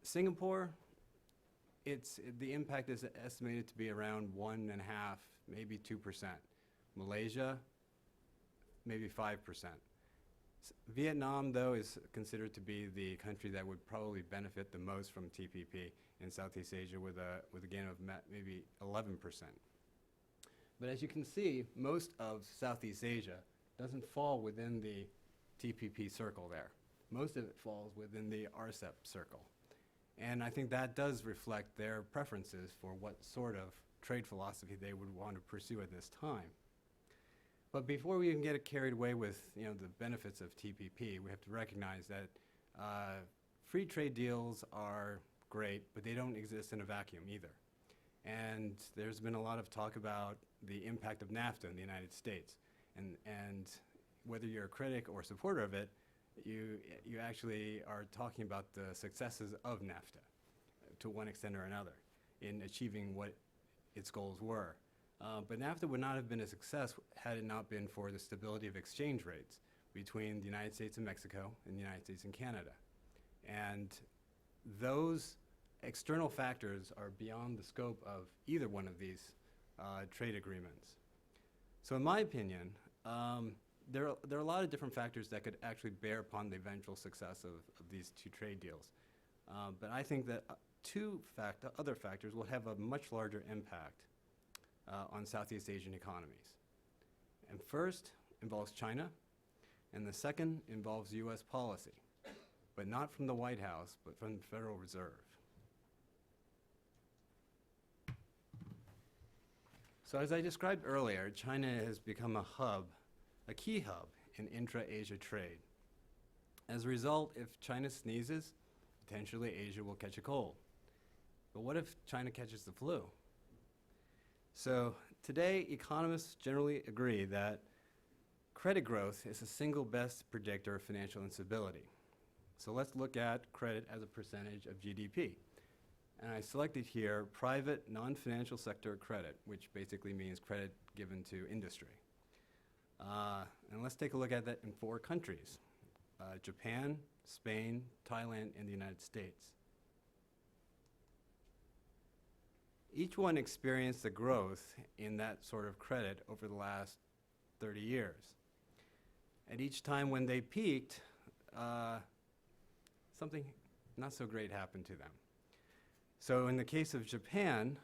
Singapore, the impact is estimated to be around 1.5%, maybe 2%. Malaysia, maybe 5%. Vietnam, though, is considered to be the country that would probably benefit the most from TPP in Southeast Asia with a gain of maybe 11%. But as you can see, most of Southeast Asia doesn't fall within the TPP circle there. Most of it falls within the RCEP circle. And I think that does reflect their preferences for what sort of trade philosophy they would want to pursue at this time. But before we even get carried away with the benefits of TPP, we have to recognize that free trade deals are great, but they don't exist in a vacuum either. And there's been a lot of talk about the impact of NAFTA in the United States. And whether you're a critic or supporter of it, you actually are talking about the successes of NAFTA to one extent or another in achieving what its goals were. But NAFTA would not have been a success had it not been for the stability of exchange rates between the United States and Mexico and the United States and Canada. And those external factors are beyond the scope of either one of these trade agreements. So in my opinion, there are a lot of different factors that could actually bear upon the eventual success of these two trade deals. But I think that other factors will have a much larger impact on Southeast Asian economies. And first involves China, and the second involves US policy, but not from the White House, but from the Federal Reserve. So as I described earlier, China has become a key hub in intra-Asia trade. As a result, if China sneezes, potentially Asia will catch a cold. But what if China catches the flu? So today, economists generally agree that credit growth is the single best predictor of financial instability. So let's look at credit as a percentage of GDP. And I selected here private non-financial sector credit, which basically means credit given to industry. And let's take a look at that in 4 countries: Japan, Spain, Thailand, and the United States. Each one experienced a growth in that sort of credit over the last 30 years. At each time when they peaked, something not so great happened to them. So in the case of Japan,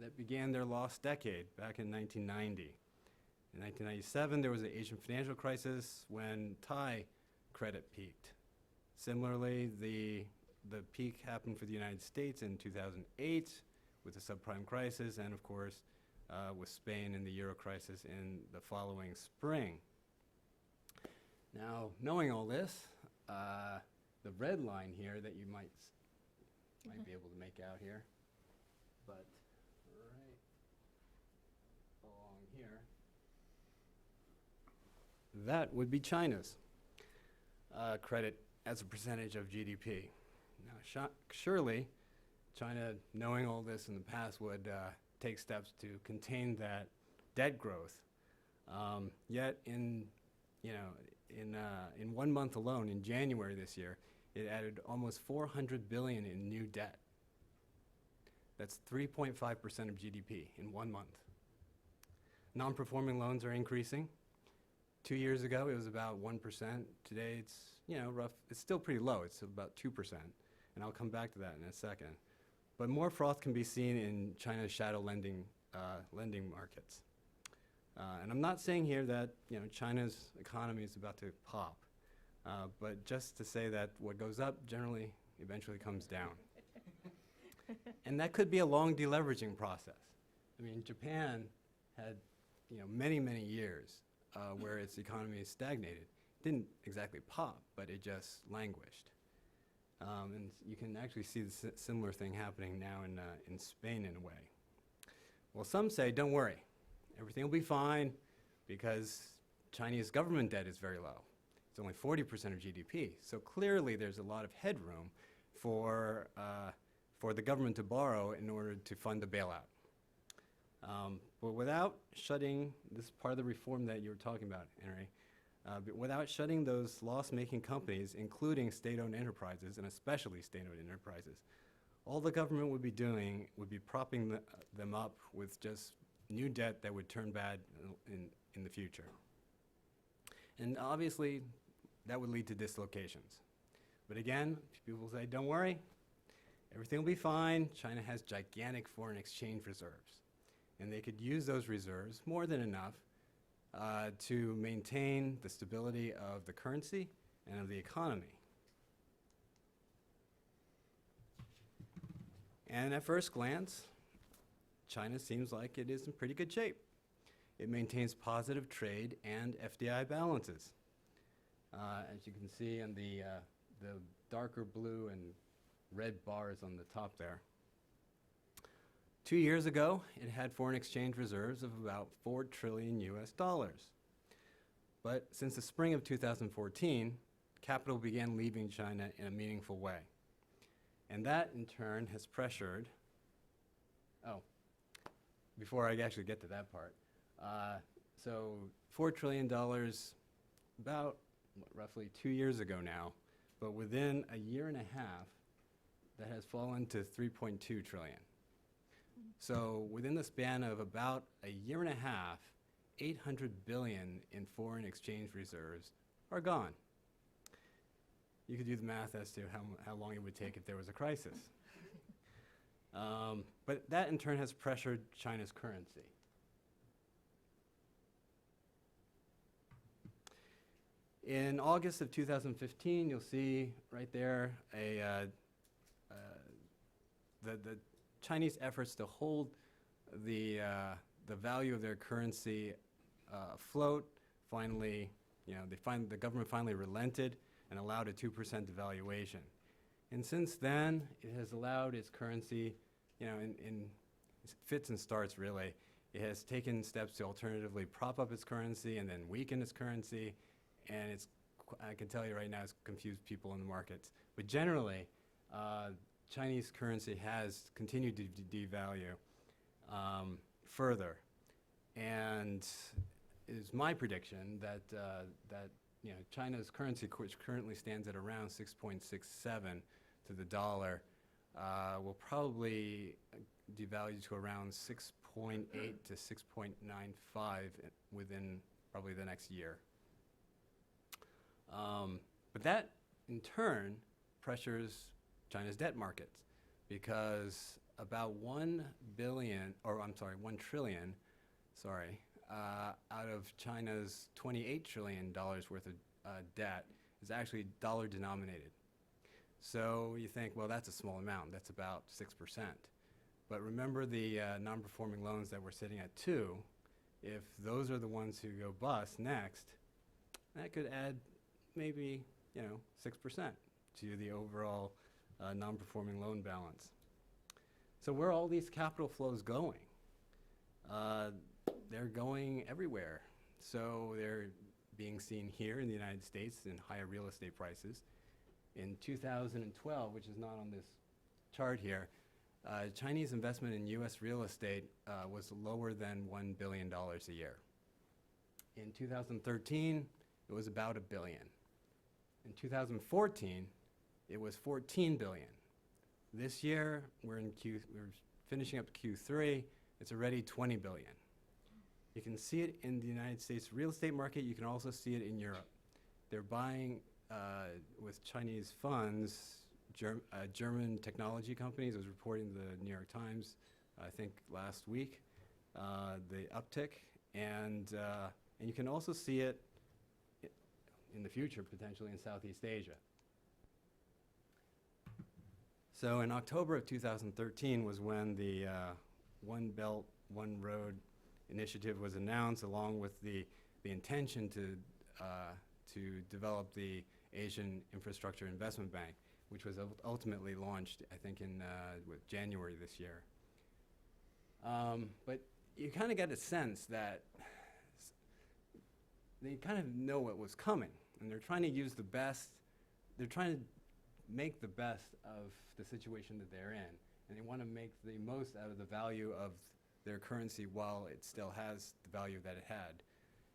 that began their lost decade back in 1990. In 1997, there was the Asian financial crisis when Thai credit peaked. Similarly, the peak happened for the United States in 2008 with the subprime crisis, and of course, with Spain and the Euro crisis in the following spring. Now, knowing all this, the red line here that you might be able to make out here, but right along here, that would be China's credit as a percentage of GDP. Now, surely, China, knowing all this in the past, would take steps to contain that debt growth. Yet, in 1 month alone, in January this year, it added almost $400 billion in new debt. That's 3.5% of GDP in 1 month. Non-performing loans are increasing. 2 years ago, it was about 1%. Today, it's, it's still pretty low. It's about 2%. And I'll come back to that in a second. But more froth can be seen in China's shadow lending markets. And I'm not saying here that, China's economy is about to pop. But just to say that what goes up generally eventually comes down. And that could be a long deleveraging process. I mean, Japan had, many, many years where its economy stagnated. It didn't exactly pop, but it just languished. And you can actually see the similar thing happening now in Spain in a way. Well, some say, don't worry, everything will be fine because Chinese government debt is very low. It's only 40% of GDP. So clearly there's a lot of headroom for the government to borrow in order to fund the bailout. But without shutting, this is part of the reform that you were talking about, Henry, but without shutting those loss-making companies, including state-owned enterprises, and especially state-owned enterprises, all the government would be doing would be propping them up with just new debt that would turn bad in the future. And obviously, that would lead to dislocations. But again, people say, don't worry, everything will be fine. China has gigantic foreign exchange reserves. And they could use those reserves, more than enough, to maintain the stability of the currency and of the economy. And at first glance, China seems like it is in pretty good shape. It maintains positive trade and FDI balances. As you can see in the darker blue and red bars on the top there. 2 years ago, it had foreign exchange reserves of about $4 trillion US. But since the spring of 2014, capital began leaving China in a meaningful way. And that, in turn, has pressured, before I actually get to that part, so $4 trillion about roughly 2 years ago now, but within a year and a half, that has fallen to 3.2 trillion. So within the span of about a year and a half, 800 billion in foreign exchange reserves are gone. You could do the math as to how long it would take if there was a crisis. But that in turn has pressured China's currency. In August of 2015, you'll see right there the Chinese efforts to hold the value of their currency afloat. Finally, the government finally relented and allowed a 2% devaluation. And since then, it has allowed its currency, in fits and starts really. It has taken steps to alternatively prop up its currency and then weaken its currency. And I can tell you right now, it's confused people in the markets. But generally, Chinese currency has continued to devalue further. And it is my prediction that China's currency, which currently stands at around 6.67 to the dollar, will probably devalue to around 6.8 to 6.95 within probably the next year. But that, in turn, pressures China's debt markets because about $1 trillion, out of China's $28 trillion worth of debt is actually dollar denominated. So you think, well, that's a small amount. That's about 6%. But remember the non-performing loans that were sitting at 2. If those are the ones who go bust next, that could add maybe 6% to the overall non-performing loan balance. So where are all these capital flows going? They're going everywhere. So they're being seen here in the United States in higher real estate prices. In 2012, which is not on this chart here, Chinese investment in U.S. real estate was lower than $1 billion a year. In 2013, it was about $1 billion. In 2014, it was $14 billion. This year, we're finishing up Q3, it's already $20 billion. You can see it in the United States real estate market. You can also see it in Europe. They're buying with Chinese funds, German technology companies. I was reporting in the New York Times, I think last week, the uptick, and you can also see it in the future potentially in Southeast Asia. So in October of 2013 was when the One Belt, One Road initiative was announced, along with the intention to develop the Asian Infrastructure Investment Bank, which was ultimately launched, I think, in January this year. But you kind of get a sense that they kind of know what was coming, and they're trying to use the best, they're trying to make the best of the situation that they're in, and they want to make the most out of the value of their currency while it still has the value that it had.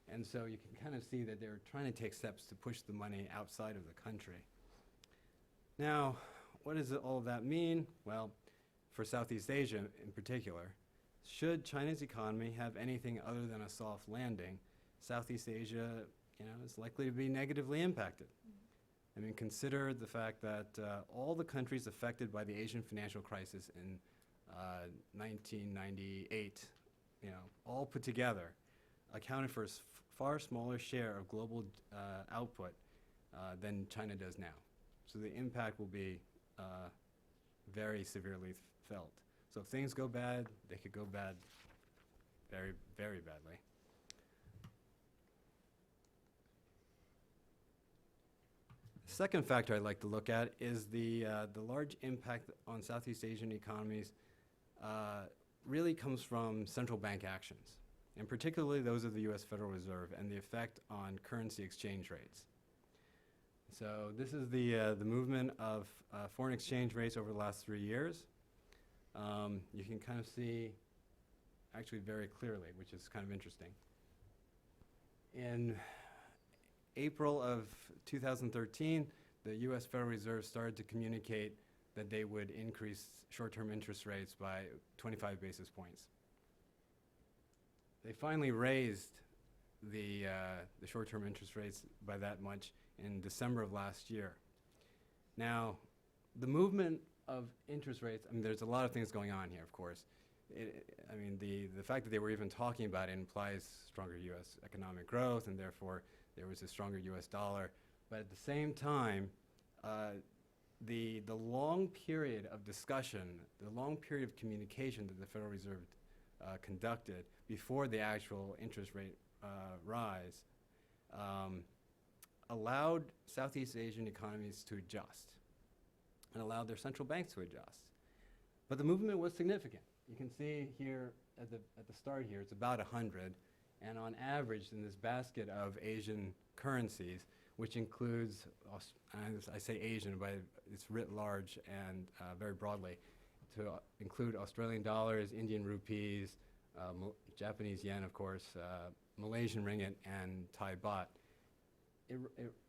And so you can kind of see that they're trying to take steps to push the money outside of the country. Now, what does all of that mean? Well, for Southeast Asia in particular, should China's economy have anything other than a soft landing, Southeast Asia, is likely to be negatively impacted. I mean, consider the fact that all the countries affected by the Asian financial crisis in 1998, all put together, accounted for a far smaller share of global output than China does now. So the impact will be very severely felt. So if things go bad, they could go bad very, very badly. The second factor I'd like to look at is the large impact on Southeast Asian economies really comes from central bank actions, and particularly those of the U.S. Federal Reserve and the effect on currency exchange rates. So this is the movement of foreign exchange rates over the last 3 years. You can kind of see actually very clearly, which is kind of interesting. In April of 2013, the U.S. Federal Reserve started to communicate that they would increase short-term interest rates by 25 basis points. They finally raised the short-term interest rates by that much in December of last year. Now, the movement of interest rates, I mean, there's a lot of things going on here, of course. The fact that they were even talking about it implies stronger U.S. economic growth, and therefore there was a stronger U.S. dollar. But at the same time, the long period of discussion, the long period of communication that the Federal Reserve conducted before the actual interest rate rise allowed Southeast Asian economies to adjust and allowed their central banks to adjust. But the movement was significant. You can see here at the start here, it's about 100. And on average, in this basket of Asian currencies, which includes, I say Asian, but it's writ large and very broadly, to include Australian dollars, Indian rupees, Japanese yen, of course, Malaysian ringgit, and Thai baht. It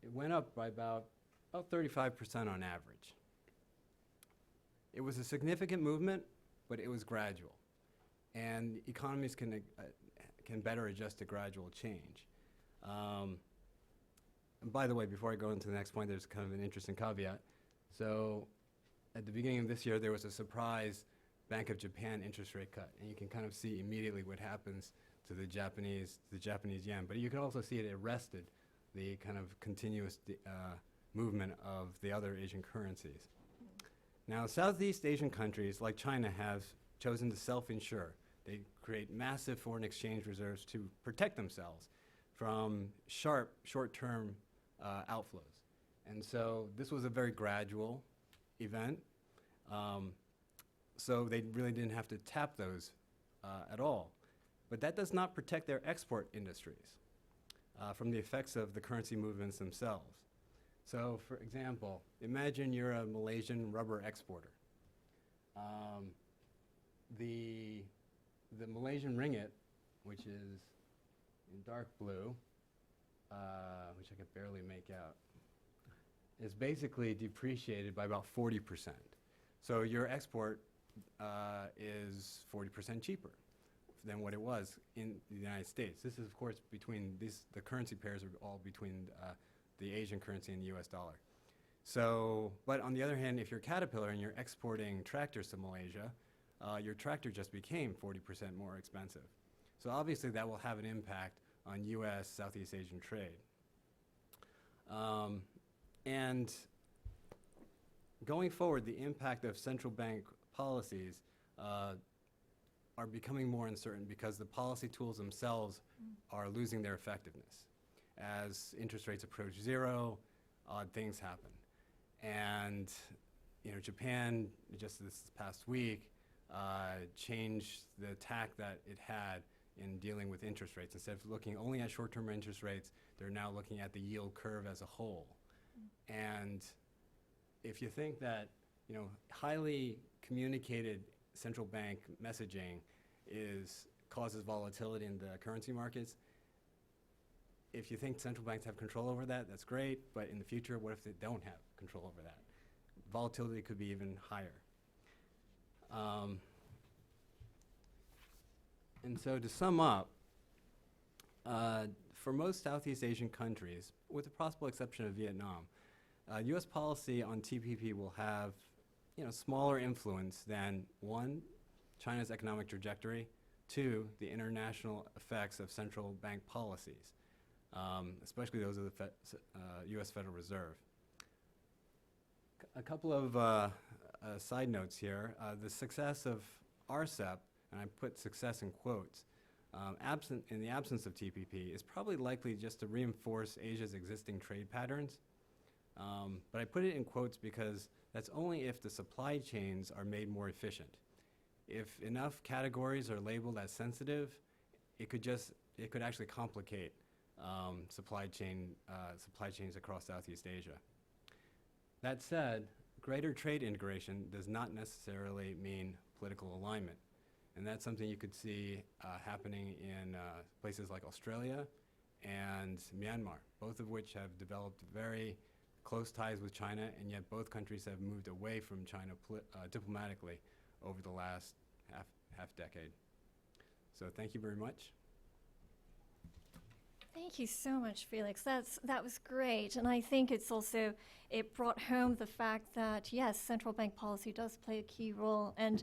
went up by about 35% on average. It was a significant movement, but it was gradual. And economies can better adjust to gradual change. And by the way, before I go into the next point, there's kind of an interesting caveat. So at the beginning of this year, there was a surprise Bank of Japan interest rate cut. And you can kind of see immediately what happens to the Japanese yen. But you can also see it arrested the kind of continuous movement of the other Asian currencies. Now, Southeast Asian countries like China have chosen to self-insure. They create massive foreign exchange reserves to protect themselves from sharp short-term outflows. And so this was a very gradual event. So they really didn't have to tap those at all. But that does not protect their export industries from the effects of the currency movements themselves. So for example, imagine you're a Malaysian rubber exporter. The Malaysian ringgit, which is in dark blue, which I could barely make out, is basically depreciated by about 40%. So your export is 40% cheaper than what it was in the United States. This is, of course, between the currency pairs are all between the Asian currency and the US dollar. So, but on the other hand, if you're Caterpillar and you're exporting tractors to Malaysia, your tractor just became 40% more expensive. So obviously that will have an impact on US Southeast Asian trade. And going forward, the impact of central bank policies are becoming more uncertain because the policy tools themselves are losing their effectiveness. As interest rates approach zero, odd things happen. And Japan, just this past week, changed the tack that it had in dealing with interest rates. Instead of looking only at short-term interest rates, they're now looking at the yield curve as a whole. And if you think that highly communicated central bank messaging causes volatility in the currency markets, if you think central banks have control over that, that's great, but in the future, what if they don't have control over that? Volatility could be even higher. And so to sum up, for most Southeast Asian countries, with the possible exception of Vietnam, U.S. policy on TPP will have smaller influence than, one, China's economic trajectory, two, the international effects of central bank policies, especially those of the U.S. Federal Reserve. A couple of side notes here. The success of RCEP, and I put success in quotes, in the absence of TPP, is probably likely just to reinforce Asia's existing trade patterns. But I put it in quotes because that's only if the supply chains are made more efficient. If enough categories are labeled as sensitive, it could actually complicate supply chains across Southeast Asia. That said, greater trade integration does not necessarily mean political alignment. And that's something you could see happening in places like Australia and Myanmar, both of which have developed very close ties with China, and yet both countries have moved away from China diplomatically over the last half decade. So thank you very much.
Thank you so much, Felix. That was great, and I think it brought home the fact that yes, central bank policy does play a key role, and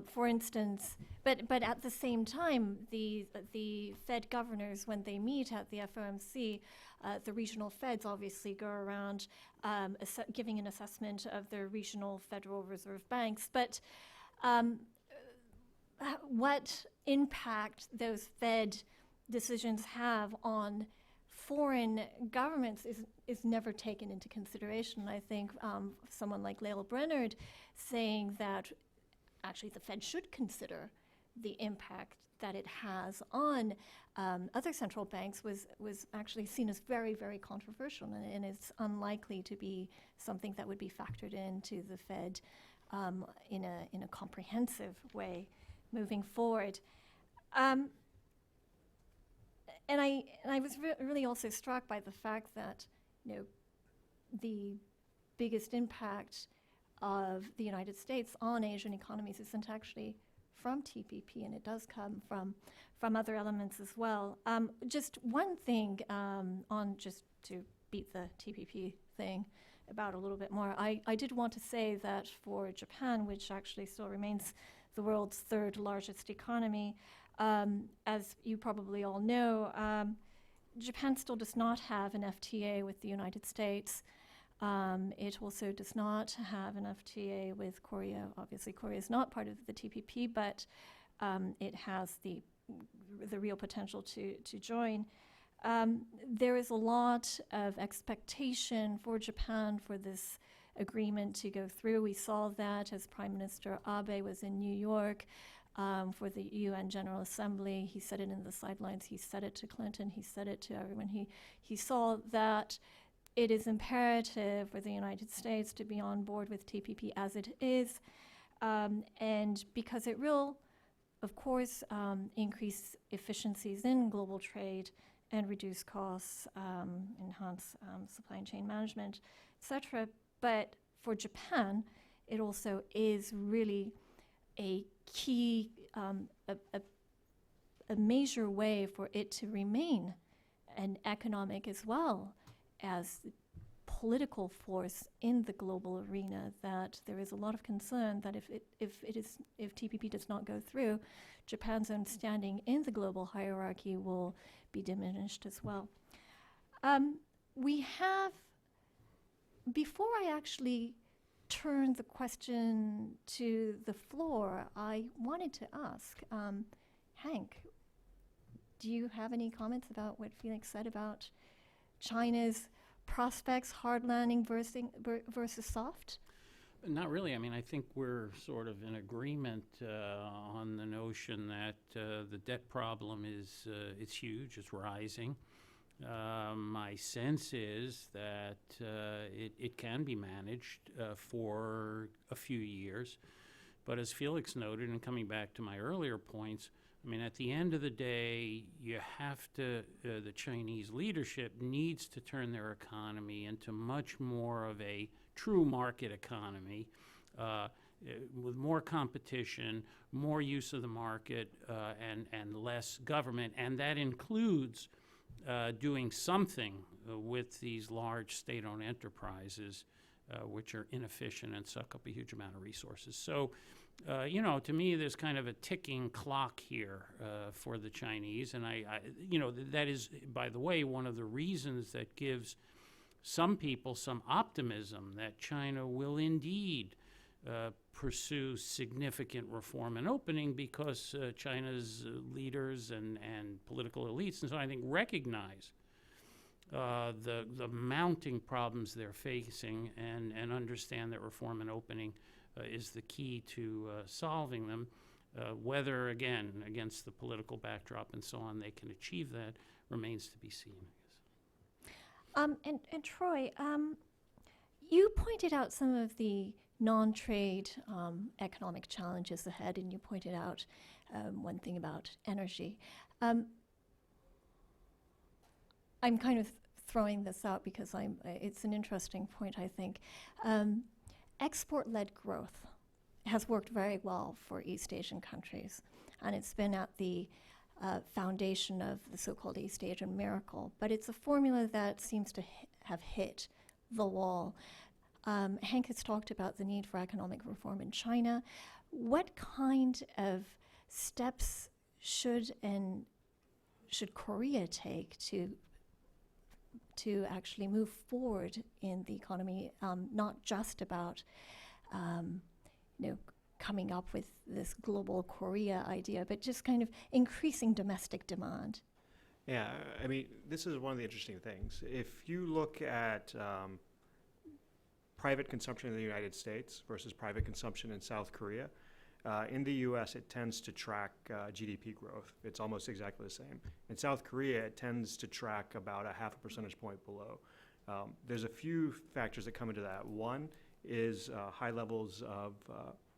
for instance, but at the same time, the Fed governors, when they meet at the FOMC, the regional Feds obviously go around giving an assessment of their regional Federal Reserve banks, but what impact those Fed decisions have on foreign governments is never taken into consideration. I think someone like Lael Brainerd saying that actually the Fed should consider the impact that it has on other central banks was actually seen as very, very controversial, and it's unlikely to be something that would be factored into the Fed in a comprehensive way moving forward. And I was really also struck by the fact that the biggest impact of the United States on Asian economies isn't actually from TPP, and it does come from other elements as well. Just one thing just to beat the TPP thing about a little bit more, I did want to say that for Japan, which actually still remains the world's third largest economy, as you probably all know, Japan still does not have an FTA with the United States. It also does not have an FTA with Korea. Obviously, Korea is not part of the TPP, but it has the real potential to join. There is a lot of expectation for Japan for this agreement to go through. We saw that as Prime Minister Abe was in New York for the UN General Assembly. He said it in the sidelines. He said it to Clinton. He said it to everyone. He saw that it is imperative for the United States to be on board with TPP as it is, and because it will, of course, increase efficiencies in global trade and reduce costs, enhance supply chain management, etc. But for Japan, it also is really a key, a a major way for it to remain an economic as well as political force in the global arena, that there is a lot of concern that if TPP does not go through, Japan's own standing in the global hierarchy will be diminished as well. We have, before I actually turn the question to the floor, I wanted to ask, Hank, do you have any comments about what Felix said about China's prospects, hard landing versus soft?
Not really. I mean, I think we're sort of in agreement on the notion that the debt problem is it's huge, it's rising. My sense is that it can be managed for a few years. But as Felix noted, and coming back to my earlier points, I mean, at the end of the day, you have to, the Chinese leadership needs to turn their economy into much more of a true market economy with more competition, more use of the market, and less government. And that includes doing something with these large state-owned enterprises, which are inefficient and suck up a huge amount of resources. So, you know, to me, there's kind of a ticking clock here for the Chinese. And you know, that is, by the way, one of the reasons that gives some people some optimism that China will indeed pursue significant reform and opening, because China's leaders and political elites, and so I think, recognize the mounting problems they're facing and understand that reform and opening is the key to solving them. Whether, again, against the political backdrop and so on, they can achieve that remains to be seen, I guess.
And Troy, you pointed out some of the non-trade economic challenges ahead, and you pointed out one thing about energy. I'm kind of throwing this out because it's an interesting point, I think. Export-led growth has worked very well for East Asian countries, and it's been at the foundation of the so-called East Asian miracle, but it's a formula that seems to have hit the wall. Hank has talked about the need for economic reform in China. What kind of steps should Korea take to actually move forward in the economy, not just about coming up with this global Korea idea, but just kind of increasing domestic demand?
Yeah, I mean, this is one of the interesting things. If you look at private consumption in the United States versus private consumption in South Korea, in the U.S., it tends to track GDP growth. It's almost exactly the same. In South Korea, it tends to track about a half a percentage point below. There's a few factors that come into that. One is high levels of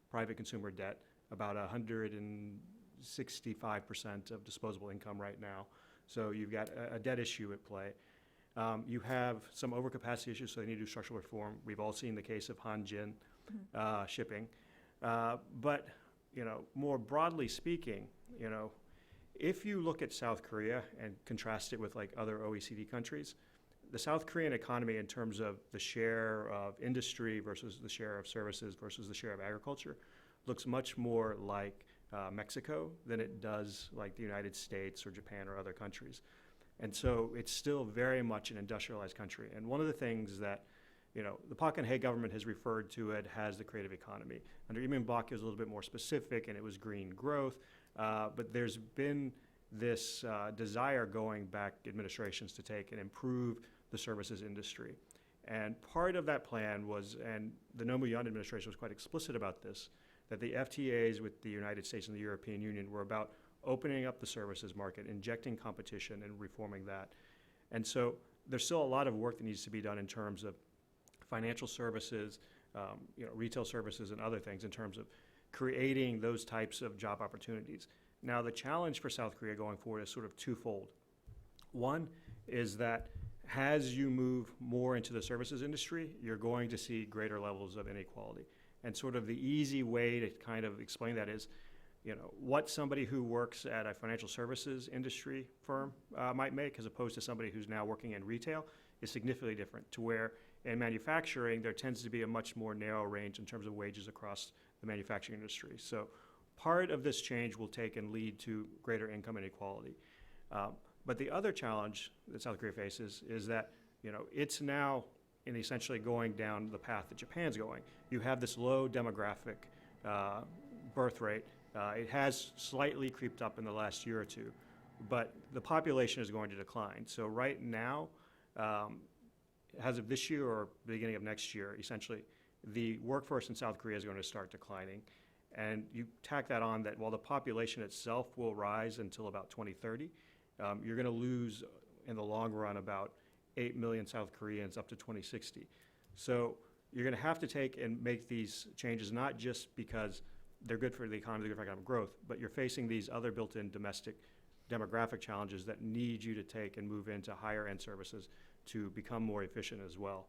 private consumer debt, about 165% of disposable income right now. So you've got a debt issue at play. You have some overcapacity issues, so they need to do structural reform. We've all seen the case of Hanjin shipping. But, you know, more broadly speaking, you know, if you look at South Korea and contrast it with like other OECD countries, the South Korean economy in terms of the share of industry versus the share of services versus the share of agriculture looks much more like Mexico than it does like the United States or Japan or other countries. And so it's still very much an industrialized country. And one of the things that, you know, the Park Geun-hye government has referred to it as the creative economy. Under Lee Myung-bak, it was a little bit more specific, and it was green growth. But there's been this desire going back administrations to take and improve the services industry. And part of that plan was, and the Roh Moo-hyun administration was quite explicit about this, that the FTAs with the United States and the European Union were about opening up the services market, injecting competition, and reforming that. And so there's still a lot of work that needs to be done in terms of financial services, you know, retail services, and other things in terms of creating those types of job opportunities. Now, the challenge for South Korea going forward is sort of twofold. One is that as you move more into the services industry, you're going to see greater levels of inequality. And sort of the easy way to kind of explain that is, what somebody who works at a financial services industry firm might make as opposed to somebody who's now working in retail is significantly different, to where in manufacturing there tends to be a much more narrow range in terms of wages across the manufacturing industry. So part of this change will take and lead to greater income inequality. But the other challenge that South Korea faces is that it's now essentially going down the path that Japan's going. You have this low demographic birth rate. It has slightly creeped up in the last year or two, but the population is going to decline. So right now, as of this year or beginning of next year, essentially, the workforce in South Korea is going to start declining. And you tack that on that while the population itself will rise until about 2030, you're going to lose in the long run about 8 million South Koreans up to 2060. So you're going to have to take and make these changes, not just because they're good for the economy, they're good for economic growth, but you're facing these other built-in domestic demographic challenges that need you to take and move into higher end services to become more efficient as well.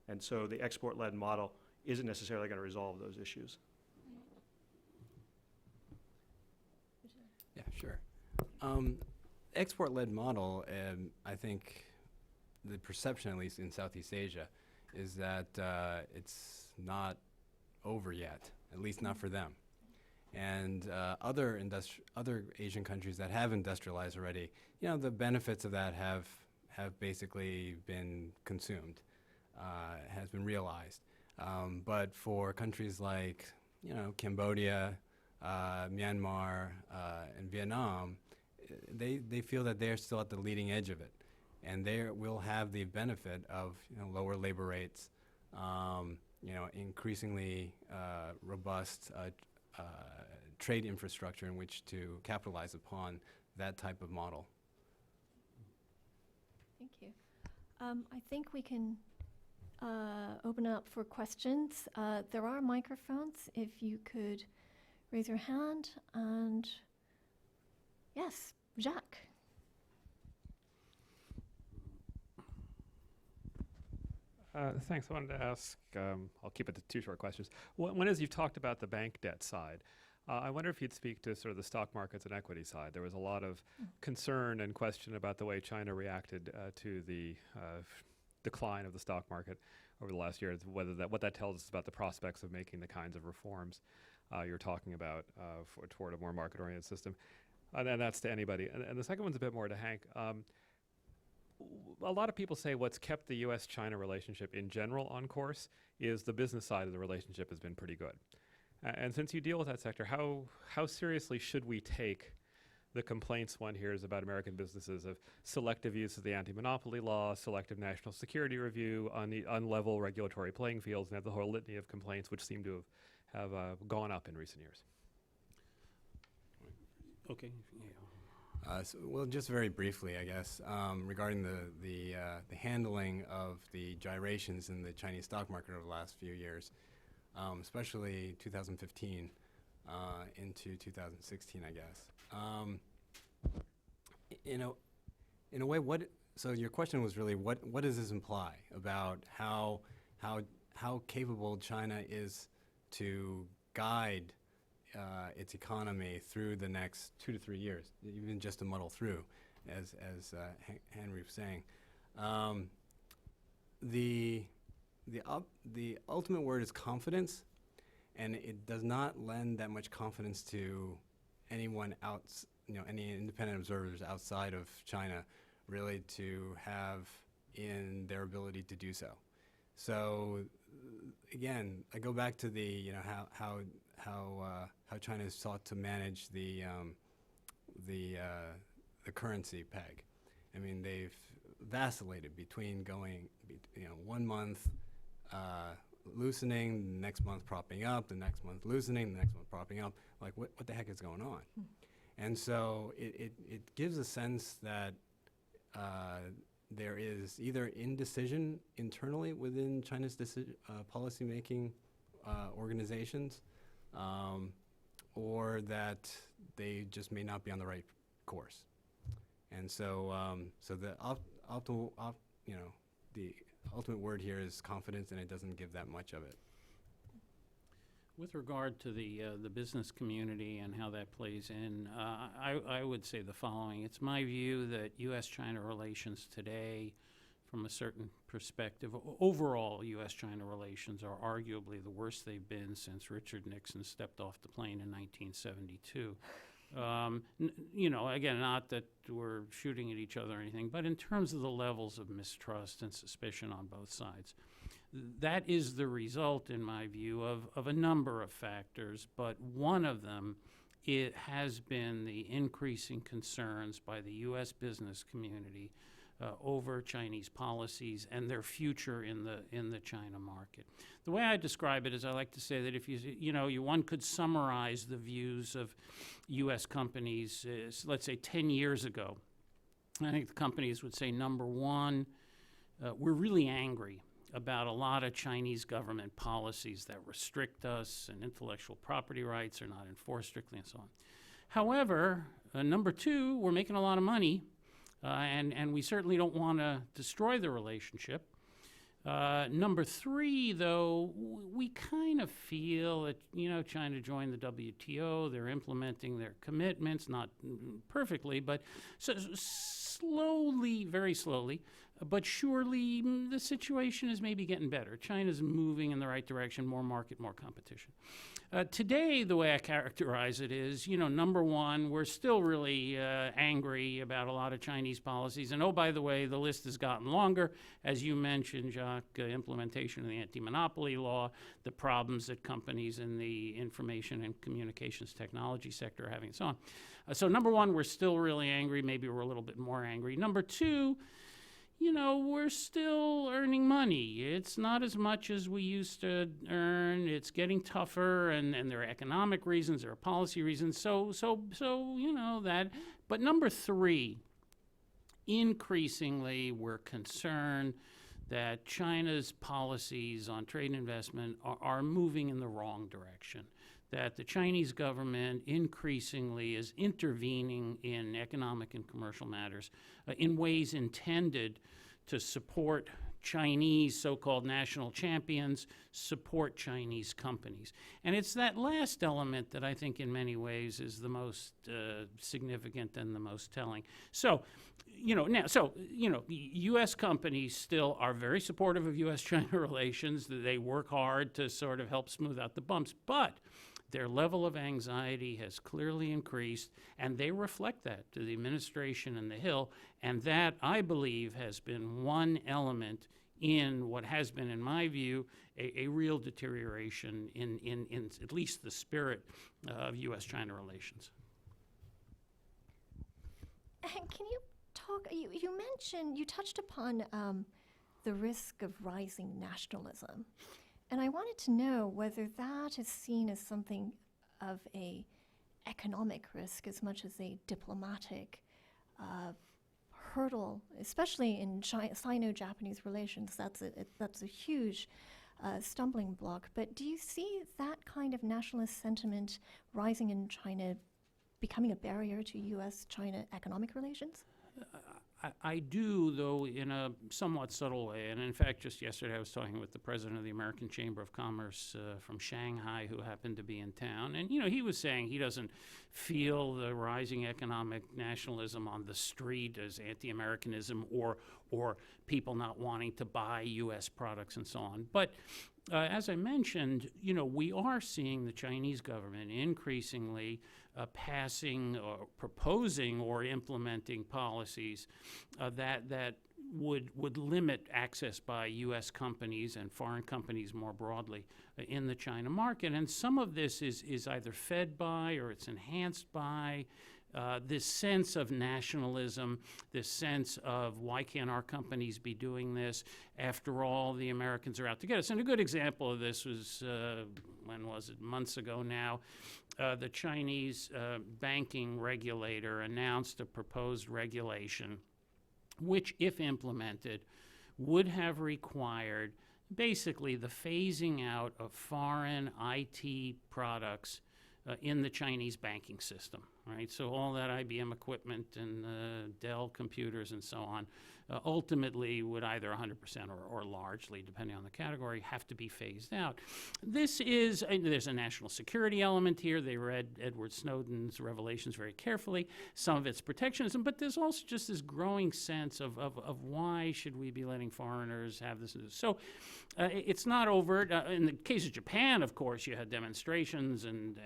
And so the export-led model isn't necessarily going to resolve those issues.
Yeah, sure. Export-led model, I think the perception, at least in Southeast Asia, is that it's not over yet, at least not for them. And other Asian countries that have industrialized already, the benefits of that have basically been consumed, has been realized. But for countries like, Cambodia, Myanmar, and Vietnam, they feel that they're still at the leading edge of it, and they will have the benefit of lower labor rates, increasingly robust trade infrastructure in which to capitalize upon that type of model.
Thank you. I think we can open up for questions. There are microphones. If you could raise your hand. And yes, Jacques.
Thanks. I wanted to ask, I'll keep it to two short questions. One is, you've talked about the bank debt side. I wonder if you'd speak to sort of the stock markets and equity side. There was a lot of concern and question about the way China reacted to the decline of the stock market over the last year, what that tells us about the prospects of making the kinds of reforms you're talking about toward a more market-oriented system. And that's to anybody. And the second one's a bit more to Hank. A lot of people say what's kept the U.S.-China relationship in general on course is the business side of the relationship has been pretty good. And since you deal with that sector, how seriously should we take the complaints one hears about American businesses of selective use of the anti-monopoly law, selective national security review, on the unlevel regulatory playing fields, and have the whole litany of complaints which seem to have gone up in recent years?
Okay. Yeah.
Well, just very briefly, I guess, regarding the handling of the gyrations in the Chinese stock market over the last few years, especially 2015 into 2016, I guess. In a way, so your question was really what does this imply about how capable China is to guide its economy through the next 2 to 3 years, even just to muddle through, as Henry was saying. The ultimate word is confidence, and it does not lend that much confidence to anyone else, any independent observers outside of China, really, to have in their ability to do so. So again, I go back to the how China has sought to manage the currency peg. I mean, they've vacillated between going 1 month loosening, the next month propping up, the next month loosening, the next month propping up. Like, what the heck is going on? And so it gives a sense that there is either indecision internally within China's policy-making organizations, or that they just may not be on the right course. And so, the ultimate word here is confidence, and it doesn't give that much of it.
With regard to the business community and how that plays in, I would say the following. It's my view that U.S.-China relations today, from a certain perspective, overall U.S.-China relations are arguably the worst they've been since Richard Nixon stepped off the plane in 1972. Again, not that we're shooting at each other or anything, but in terms of the levels of mistrust and suspicion on both sides. That is the result, in my view, of a number of factors, but one of them has been the increasing concerns by the U.S. business community over Chinese policies and their future in the China market. The way I describe it is I like to say that if one could summarize the views of U.S. companies, let's say 10 years ago. I think the companies would say, number one, we're really angry about a lot of Chinese government policies that restrict us and intellectual property rights are not enforced strictly and so on. However, number two, we're making a lot of money and we certainly don't want to destroy the relationship. Number three, though, we kind of feel that, China joined the WTO. They're implementing their commitments, not perfectly, but slowly, very slowly, but surely the situation is maybe getting better. China's moving in the right direction, more market, more competition. Today, the way I characterize it is, number one, we're still really angry about a lot of Chinese policies. And oh, by the way, the list has gotten longer. As you mentioned, Jacques, implementation of the anti-monopoly law, the problems that companies in the information and communications technology sector are having, and so on. So number one, we're still really angry. Maybe we're a little bit more angry. Number two, we're still earning money. It's not as much as we used to earn. It's getting tougher, and there are economic reasons, there are policy reasons. So that. But number three, increasingly we're concerned that China's policies on trade and investment are moving in the wrong direction. That the Chinese government increasingly is intervening in economic and commercial matters in ways intended to support Chinese so-called national champions, support Chinese companies. And it's that last element that I think in many ways is the most significant and the most telling. So, U.S. companies still are very supportive of U.S.-China relations. They work hard to sort of help smooth out the bumps, but their level of anxiety has clearly increased, and they reflect that to the administration and the Hill, and that, I believe, has been one element in what has been, in my view, a real deterioration in at least the spirit of U.S.-China relations.
And can you talk, you touched upon the risk of rising nationalism. And I wanted to know whether that is seen as something of a economic risk as much as a diplomatic hurdle, especially in Sino-Japanese relations. That's a huge stumbling block. But do you see that kind of nationalist sentiment rising in China becoming a barrier to U.S.-China economic relations?
I do, though, in a somewhat subtle way. And in fact, just yesterday I was talking with the president of the American Chamber of Commerce from Shanghai, who happened to be in town. And, he was saying he doesn't feel the rising economic nationalism on the street as anti-Americanism or people not wanting to buy U.S. products and so on. But as I mentioned, we are seeing the Chinese government increasingly passing or proposing or implementing policies that would limit access by U.S. companies and foreign companies more broadly in the China market. And some of this is either fed by or it's enhanced by this sense of nationalism, this sense of why can't our companies be doing this? After all, the Americans are out to get us. And a good example of this was, when was it, months ago now, the Chinese banking regulator announced a proposed regulation which, if implemented, would have required basically the phasing out of foreign IT products in the Chinese banking system. right? So all that IBM equipment and Dell computers and so on ultimately would either 100% or largely, depending on the category, have to be phased out. This is, there's a national security element here. They read Edward Snowden's revelations very carefully. Some of it's protectionism, but there's also just this growing sense of why should we be letting foreigners have this. So it's not overt. In the case of Japan, of course, you had demonstrations and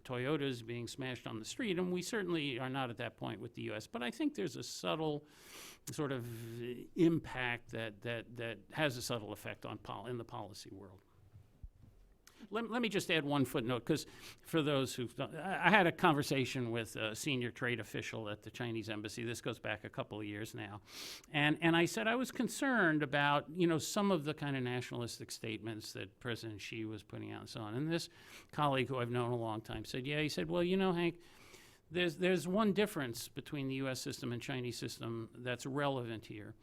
Toyotas being smashed on the street, and we certainly are not at that point with the U.S. But I think there's a subtle sort of impact that has a subtle effect on in the policy world. Let me just add one footnote, because for those who I had a conversation with a senior trade official at the Chinese embassy. This goes back a couple of years now. And I said I was concerned about, some of the kind of nationalistic statements that President Xi was putting out and so on. And this colleague who I've known a long time said, he said, well, Hank, there's one difference between the U.S. system and Chinese system that's relevant here.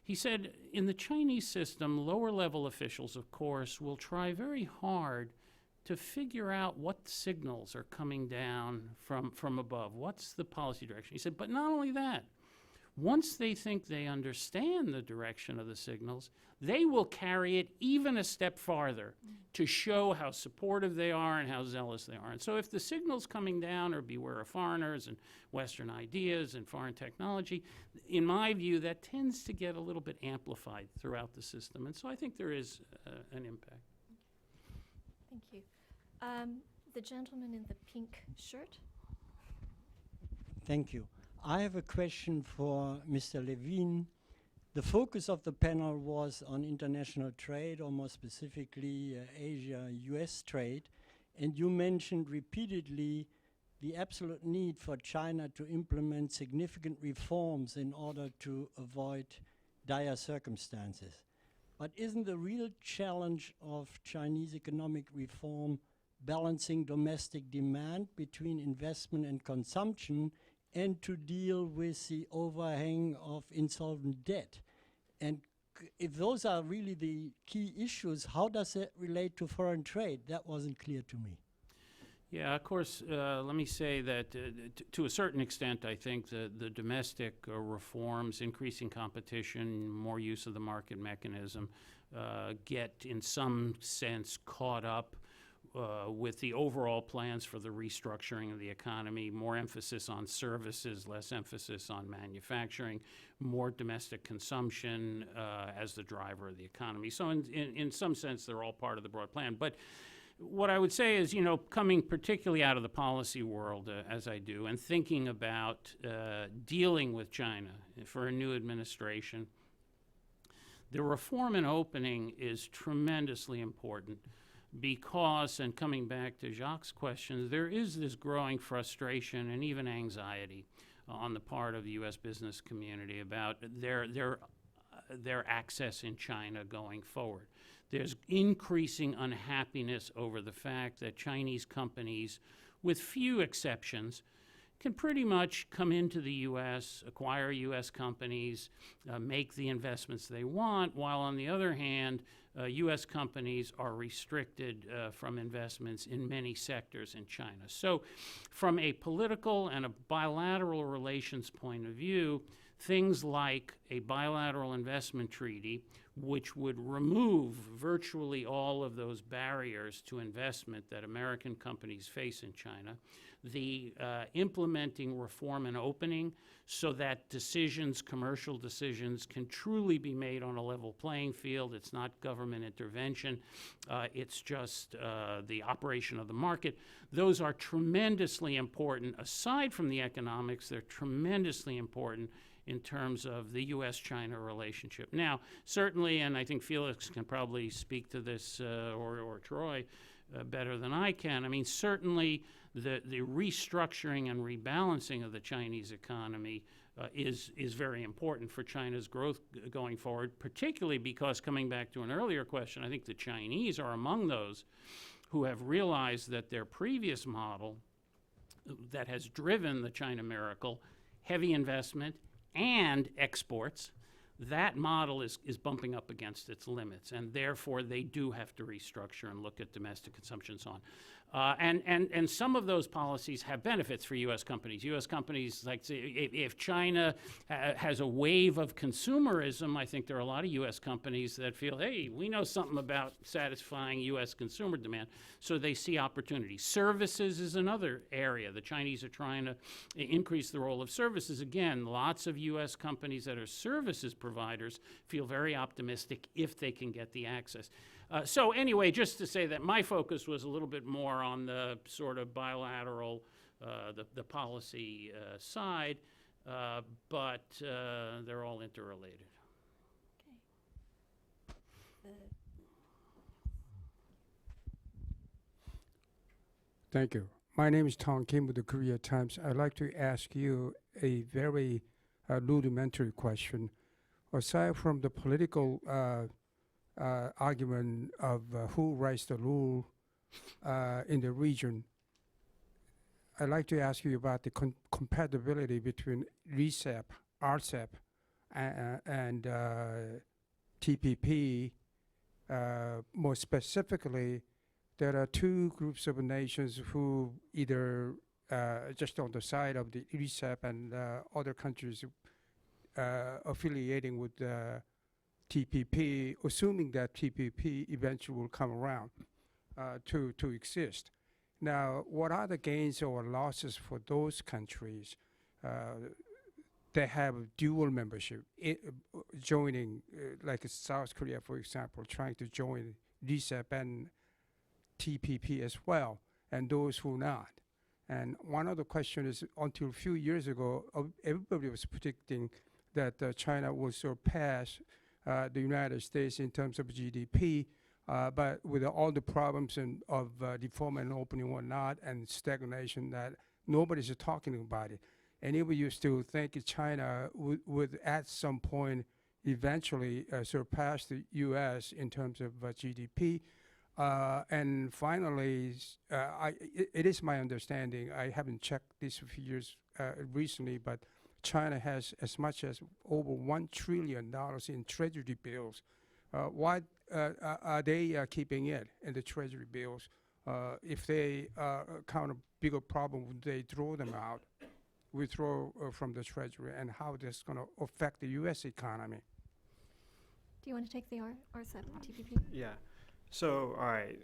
He said, in the Chinese system, lower-level officials, of course, will try very hard to figure out what signals are coming down from above. What's the policy direction? He said, but not only that. Once they think they understand the direction of the signals, they will carry it even a step farther to show how supportive they are and how zealous they are. And so if the signals coming down are beware of foreigners and Western ideas and foreign technology, in my view, that tends to get a little bit amplified throughout the system. And so I think there is an impact.
Thank you. The gentleman in the pink shirt.
Thank you. I have a question for Mr. Levine. The focus of the panel was on international trade, or more specifically Asia-US trade, and you mentioned repeatedly the absolute need for China to implement significant reforms in order to avoid dire circumstances. But isn't the real challenge of Chinese economic reform balancing domestic demand between investment and consumption, and to deal with the overhang of insolvent debt? And if those are really the key issues, how does it relate to foreign trade? That wasn't clear to me.
Yeah, of course, let me say that to a certain extent, I think the domestic reforms, increasing competition, more use of the market mechanism, get in some sense caught up with the overall plans for the restructuring of the economy, more emphasis on services, less emphasis on manufacturing, more domestic consumption as the driver of the economy. So in some sense, they're all part of the broad plan. But what I would say is, coming particularly out of the policy world, as I do, and thinking about dealing with China for a new administration, the reform and opening is tremendously important. Because, and coming back to Jacques' questions, there is this growing frustration and even anxiety on the part of the U.S. business community about their access in China going forward. There's increasing unhappiness over the fact that Chinese companies, with few exceptions, can pretty much come into the U.S., acquire U.S. companies, make the investments they want, while on the other hand, U.S. companies are restricted from investments in many sectors in China. So from a political and a bilateral relations point of view, things like a bilateral investment treaty, which would remove virtually all of those barriers to investment that American companies face in China, the implementing reform and opening so that decisions, commercial decisions, can truly be made on a level playing field. It's not government intervention. It's just the operation of the market. Those are tremendously important. Aside from the economics, they're tremendously important in terms of the U.S.-China relationship. Now, certainly, and I think Felix can probably speak to this, or Troy, better than I can, I mean, certainly the restructuring and rebalancing of the Chinese economy is very important for China's growth going forward, particularly because, coming back to an earlier question, I think the Chinese are among those who have realized that their previous model that has driven the China miracle, heavy investment and exports, that model is bumping up against its limits, and therefore they do have to restructure and look at domestic consumption and so on. And some of those policies have benefits for U.S. companies. U.S. companies, like say, if China has a wave of consumerism, I think there are a lot of U.S. companies that feel, hey, we know something about satisfying U.S. consumer demand, so they see opportunity. Services is another area. The Chinese are trying to increase the role of services. Again, lots of U.S. companies that are services providers feel very optimistic if they can get the access. So anyway, just to say that my focus was a little bit more on the sort of bilateral, the policy side, but they're all interrelated.
Thank you. My name is Tom Kim with the Korea Times. I'd like to ask you a very rudimentary question. Aside from the political argument of who writes the rule in the region, I'd like to ask you about the compatibility between RCEP, and TPP. More specifically, there are two groups of nations who either just on the side of the RCEP and other countries affiliating with TPP, assuming that TPP eventually will come around to exist. Now, what are the gains or losses for those countries that have dual membership, joining, like South Korea, for example, trying to join RCEP and TPP as well, and those who not? And one other question is, until a few years ago, everybody was predicting that China will surpass the United States in terms of GDP, but with all the problems of development and opening or not, and stagnation, that nobody's talking about it. Anybody used to think China would at some point eventually surpass the U.S. in terms of GDP. And finally, it is my understanding, I haven't checked these figures recently, but China has as much as over $1 trillion in treasury bills. Why are they keeping it in the treasury bills? If they count a bigger problem, would they throw them out, withdraw from the treasury, and how that's going to affect the U.S. economy?
Do you want to take the RCEP TPP?
Yeah. So, all right.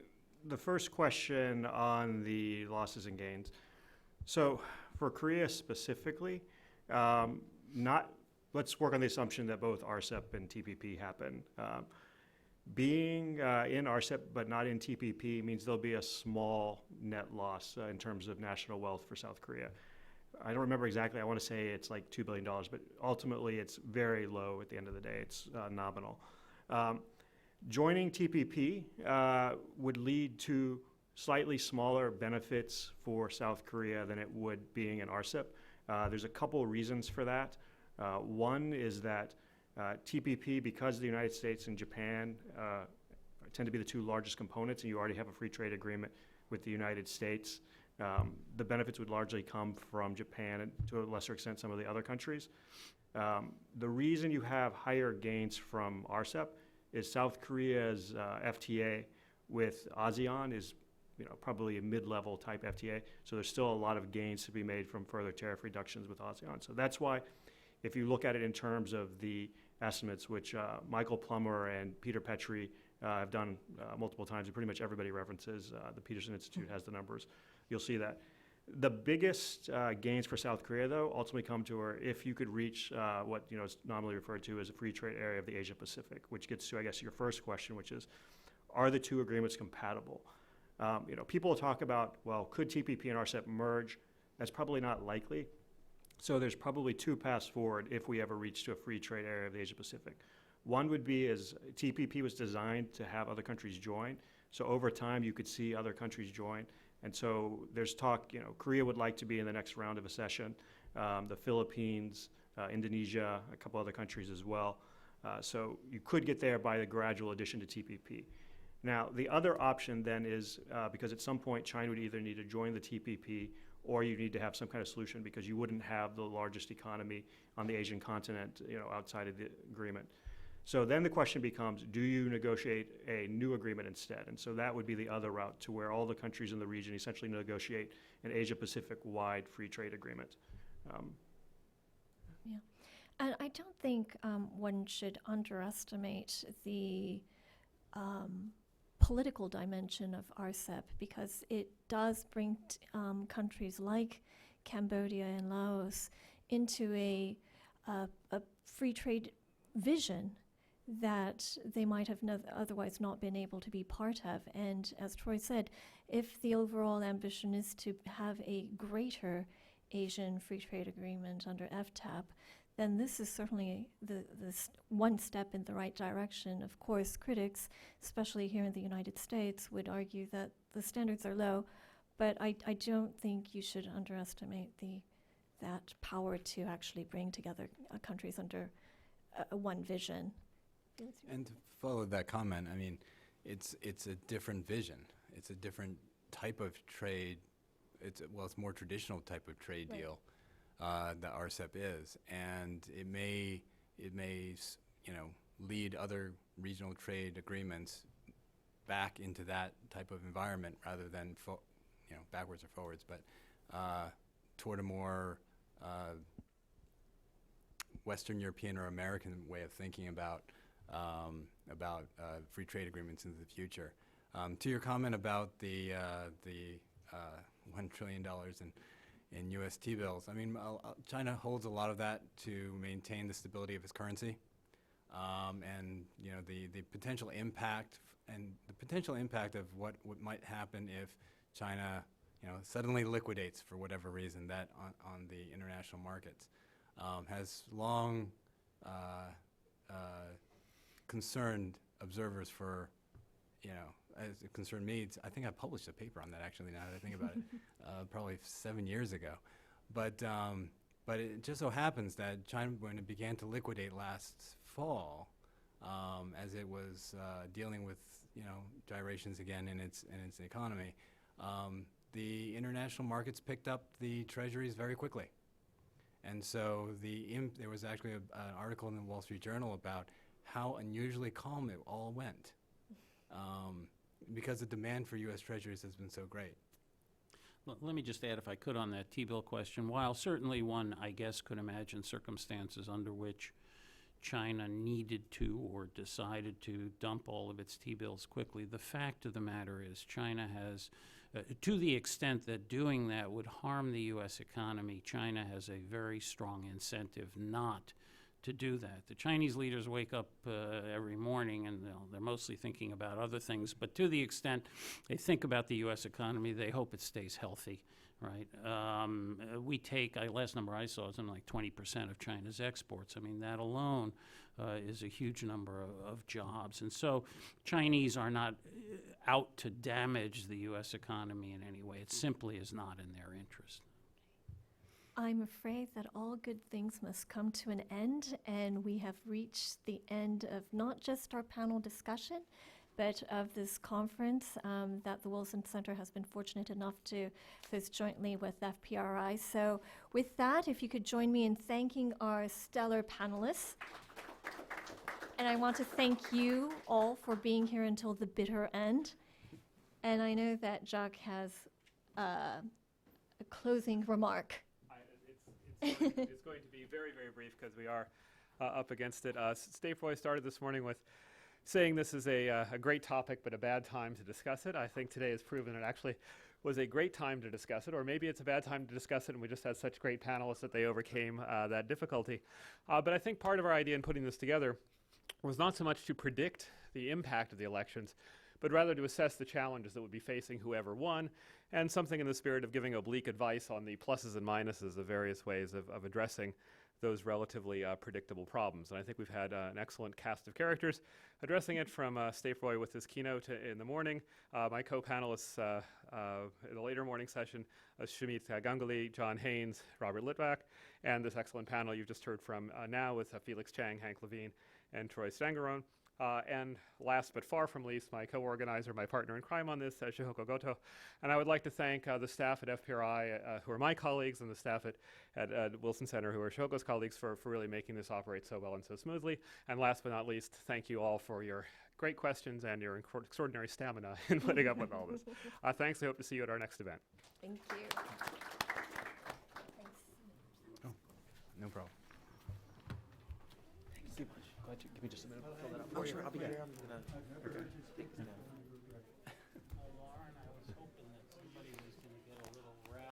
The first question on the losses and gains. So, for Korea specifically, let's work on the assumption that both RCEP and TPP happen. Being in RCEP but not in TPP means there'll be a small net loss in terms of national wealth for South Korea. I don't remember exactly. I want to say it's like $2 billion, but ultimately it's very low at the end of the day. It's nominal. Joining TPP would lead to slightly smaller benefits for South Korea than it would being in RCEP. There's a couple reasons for that. One is that TPP, because the United States and Japan tend to be the two largest components, and you already have a free trade agreement with the United States, the benefits would largely come from Japan and to a lesser extent some of the other countries. The reason you have higher gains from RCEP is South Korea's FTA with ASEAN is probably a mid-level type FTA, so there's still a lot of gains to be made from further tariff reductions with ASEAN. So that's why, if you look at it in terms of the estimates, which Michael Plummer and Peter Petrie have done multiple times, and pretty much everybody references, the Peterson Institute has the numbers, you'll see that. The biggest gains for South Korea, though, ultimately come to her if you could reach what is nominally referred to as a free trade area of the Asia Pacific, which gets to, I guess, your first question, which is, are the two agreements compatible? People talk about, well, could TPP and RCEP merge? That's probably not likely. So there's probably two paths forward if we ever reach to a free trade area of the Asia Pacific. One would be as TPP was designed to have other countries join. So over time, you could see other countries join. And so there's talk, Korea would like to be in the next round of accession, the Philippines, Indonesia, a couple other countries as well. So you could get there by the gradual addition to TPP. Now, the other option then is, because at some point China would either need to join the TPP or you need to have some kind of solution because you wouldn't have the largest economy on the Asian continent, outside of the agreement. So then the question becomes, do you negotiate a new agreement instead? And so that would be the other route, to where all the countries in the region essentially negotiate an Asia-Pacific-wide free trade agreement.
And I don't think one should underestimate the political dimension of RCEP, because it does bring countries like Cambodia and Laos into a free trade vision that they might have otherwise not been able to be part of. And as Troy said, if the overall ambition is to have a greater Asian free trade agreement under FTAP, then this is certainly the one step in the right direction. Of course, critics, especially here in the United States, would argue that the standards are low, but I don't think you should underestimate that power to actually bring together countries under one vision.
And to follow that comment, I mean, it's a different vision. It's a different type of trade. It's more traditional type of trade
Right.
deal that RCEP is, and it may lead other regional trade agreements back into that type of environment rather than backwards or forwards, but toward a more Western European or American way of thinking about free trade agreements into the future. To your comment about the $1 trillion in U.S. T-bills, I mean, China holds a lot of that to maintain the stability of its currency, and the potential impact of what might happen if China suddenly liquidates for whatever reason that on the international markets has long concerned observers for, as it concerned me. I think I published a paper on that, actually, now that I think about it, probably 7 years ago. But it just so happens that China, when it began to liquidate last fall, as it was dealing with gyrations again in its economy, the international markets picked up the treasuries very quickly. And so there was actually an article in the Wall Street Journal about how unusually calm it all went, because the demand for U.S. treasuries has been so great.
Let me just add, if I could, on that T-bill question. While certainly one, I guess, could imagine circumstances under which China needed to or decided to dump all of its T-bills quickly, the fact of the matter is China has, to the extent that doing that would harm the U.S. economy, China has a very strong incentive not to do that. The Chinese leaders wake up every morning and they're mostly thinking about other things, but to the extent they think about the U.S. economy, they hope it stays healthy, right? We take, last number I saw was something like 20% of China's exports. I mean, that alone is a huge number of jobs. And so Chinese are not out to damage the U.S. economy in any way. It simply is not in their interest.
I'm afraid that all good things must come to an end, and we have reached the end of not just our panel discussion, but of this conference that the Wilson Center has been fortunate enough to host jointly with FPRI. So with that, if you could join me in thanking our stellar panelists. And I want to thank you all for being here until the bitter end. And I know that Jacques has a closing remark.
It's going to be very, very brief because we are up against it. Dave Roy started this morning with saying this is a great topic but a bad time to discuss it. I think today has proven it actually was a great time to discuss it, or maybe it's a bad time to discuss it and we just had such great panelists that they overcame that difficulty. But I think part of our idea in putting this together was not so much to predict the impact of the elections, but rather to assess the challenges that would be facing whoever won, and something in the spirit of giving oblique advice on the pluses and minuses of various ways of addressing those relatively predictable problems. And I think we've had an excellent cast of characters addressing it, from Steve Roy with his keynote in the morning, my co-panelists in the later morning session, Shamit Ganguly, John Haynes, Robert Litvak, and this excellent panel you've just heard from now with Felix Chang, Hank Levine, and Troy Stangerone. And last but far from least, my co-organizer, my partner in crime on this, Shihoko Goto. And I would like to thank the staff at FPRI, who are my colleagues, and the staff at Wilson Center, who are Shihoko's colleagues, for really making this operate so well and so smoothly. And last but not least, thank you all for your great questions and your extraordinary stamina in putting up with all this. Thanks. I hope to see you at our next event.
Thank you.
No problem.
Thanks so much. Glad you give me just a minute to fill that out for you. I'll be good. I'm gonna take this down.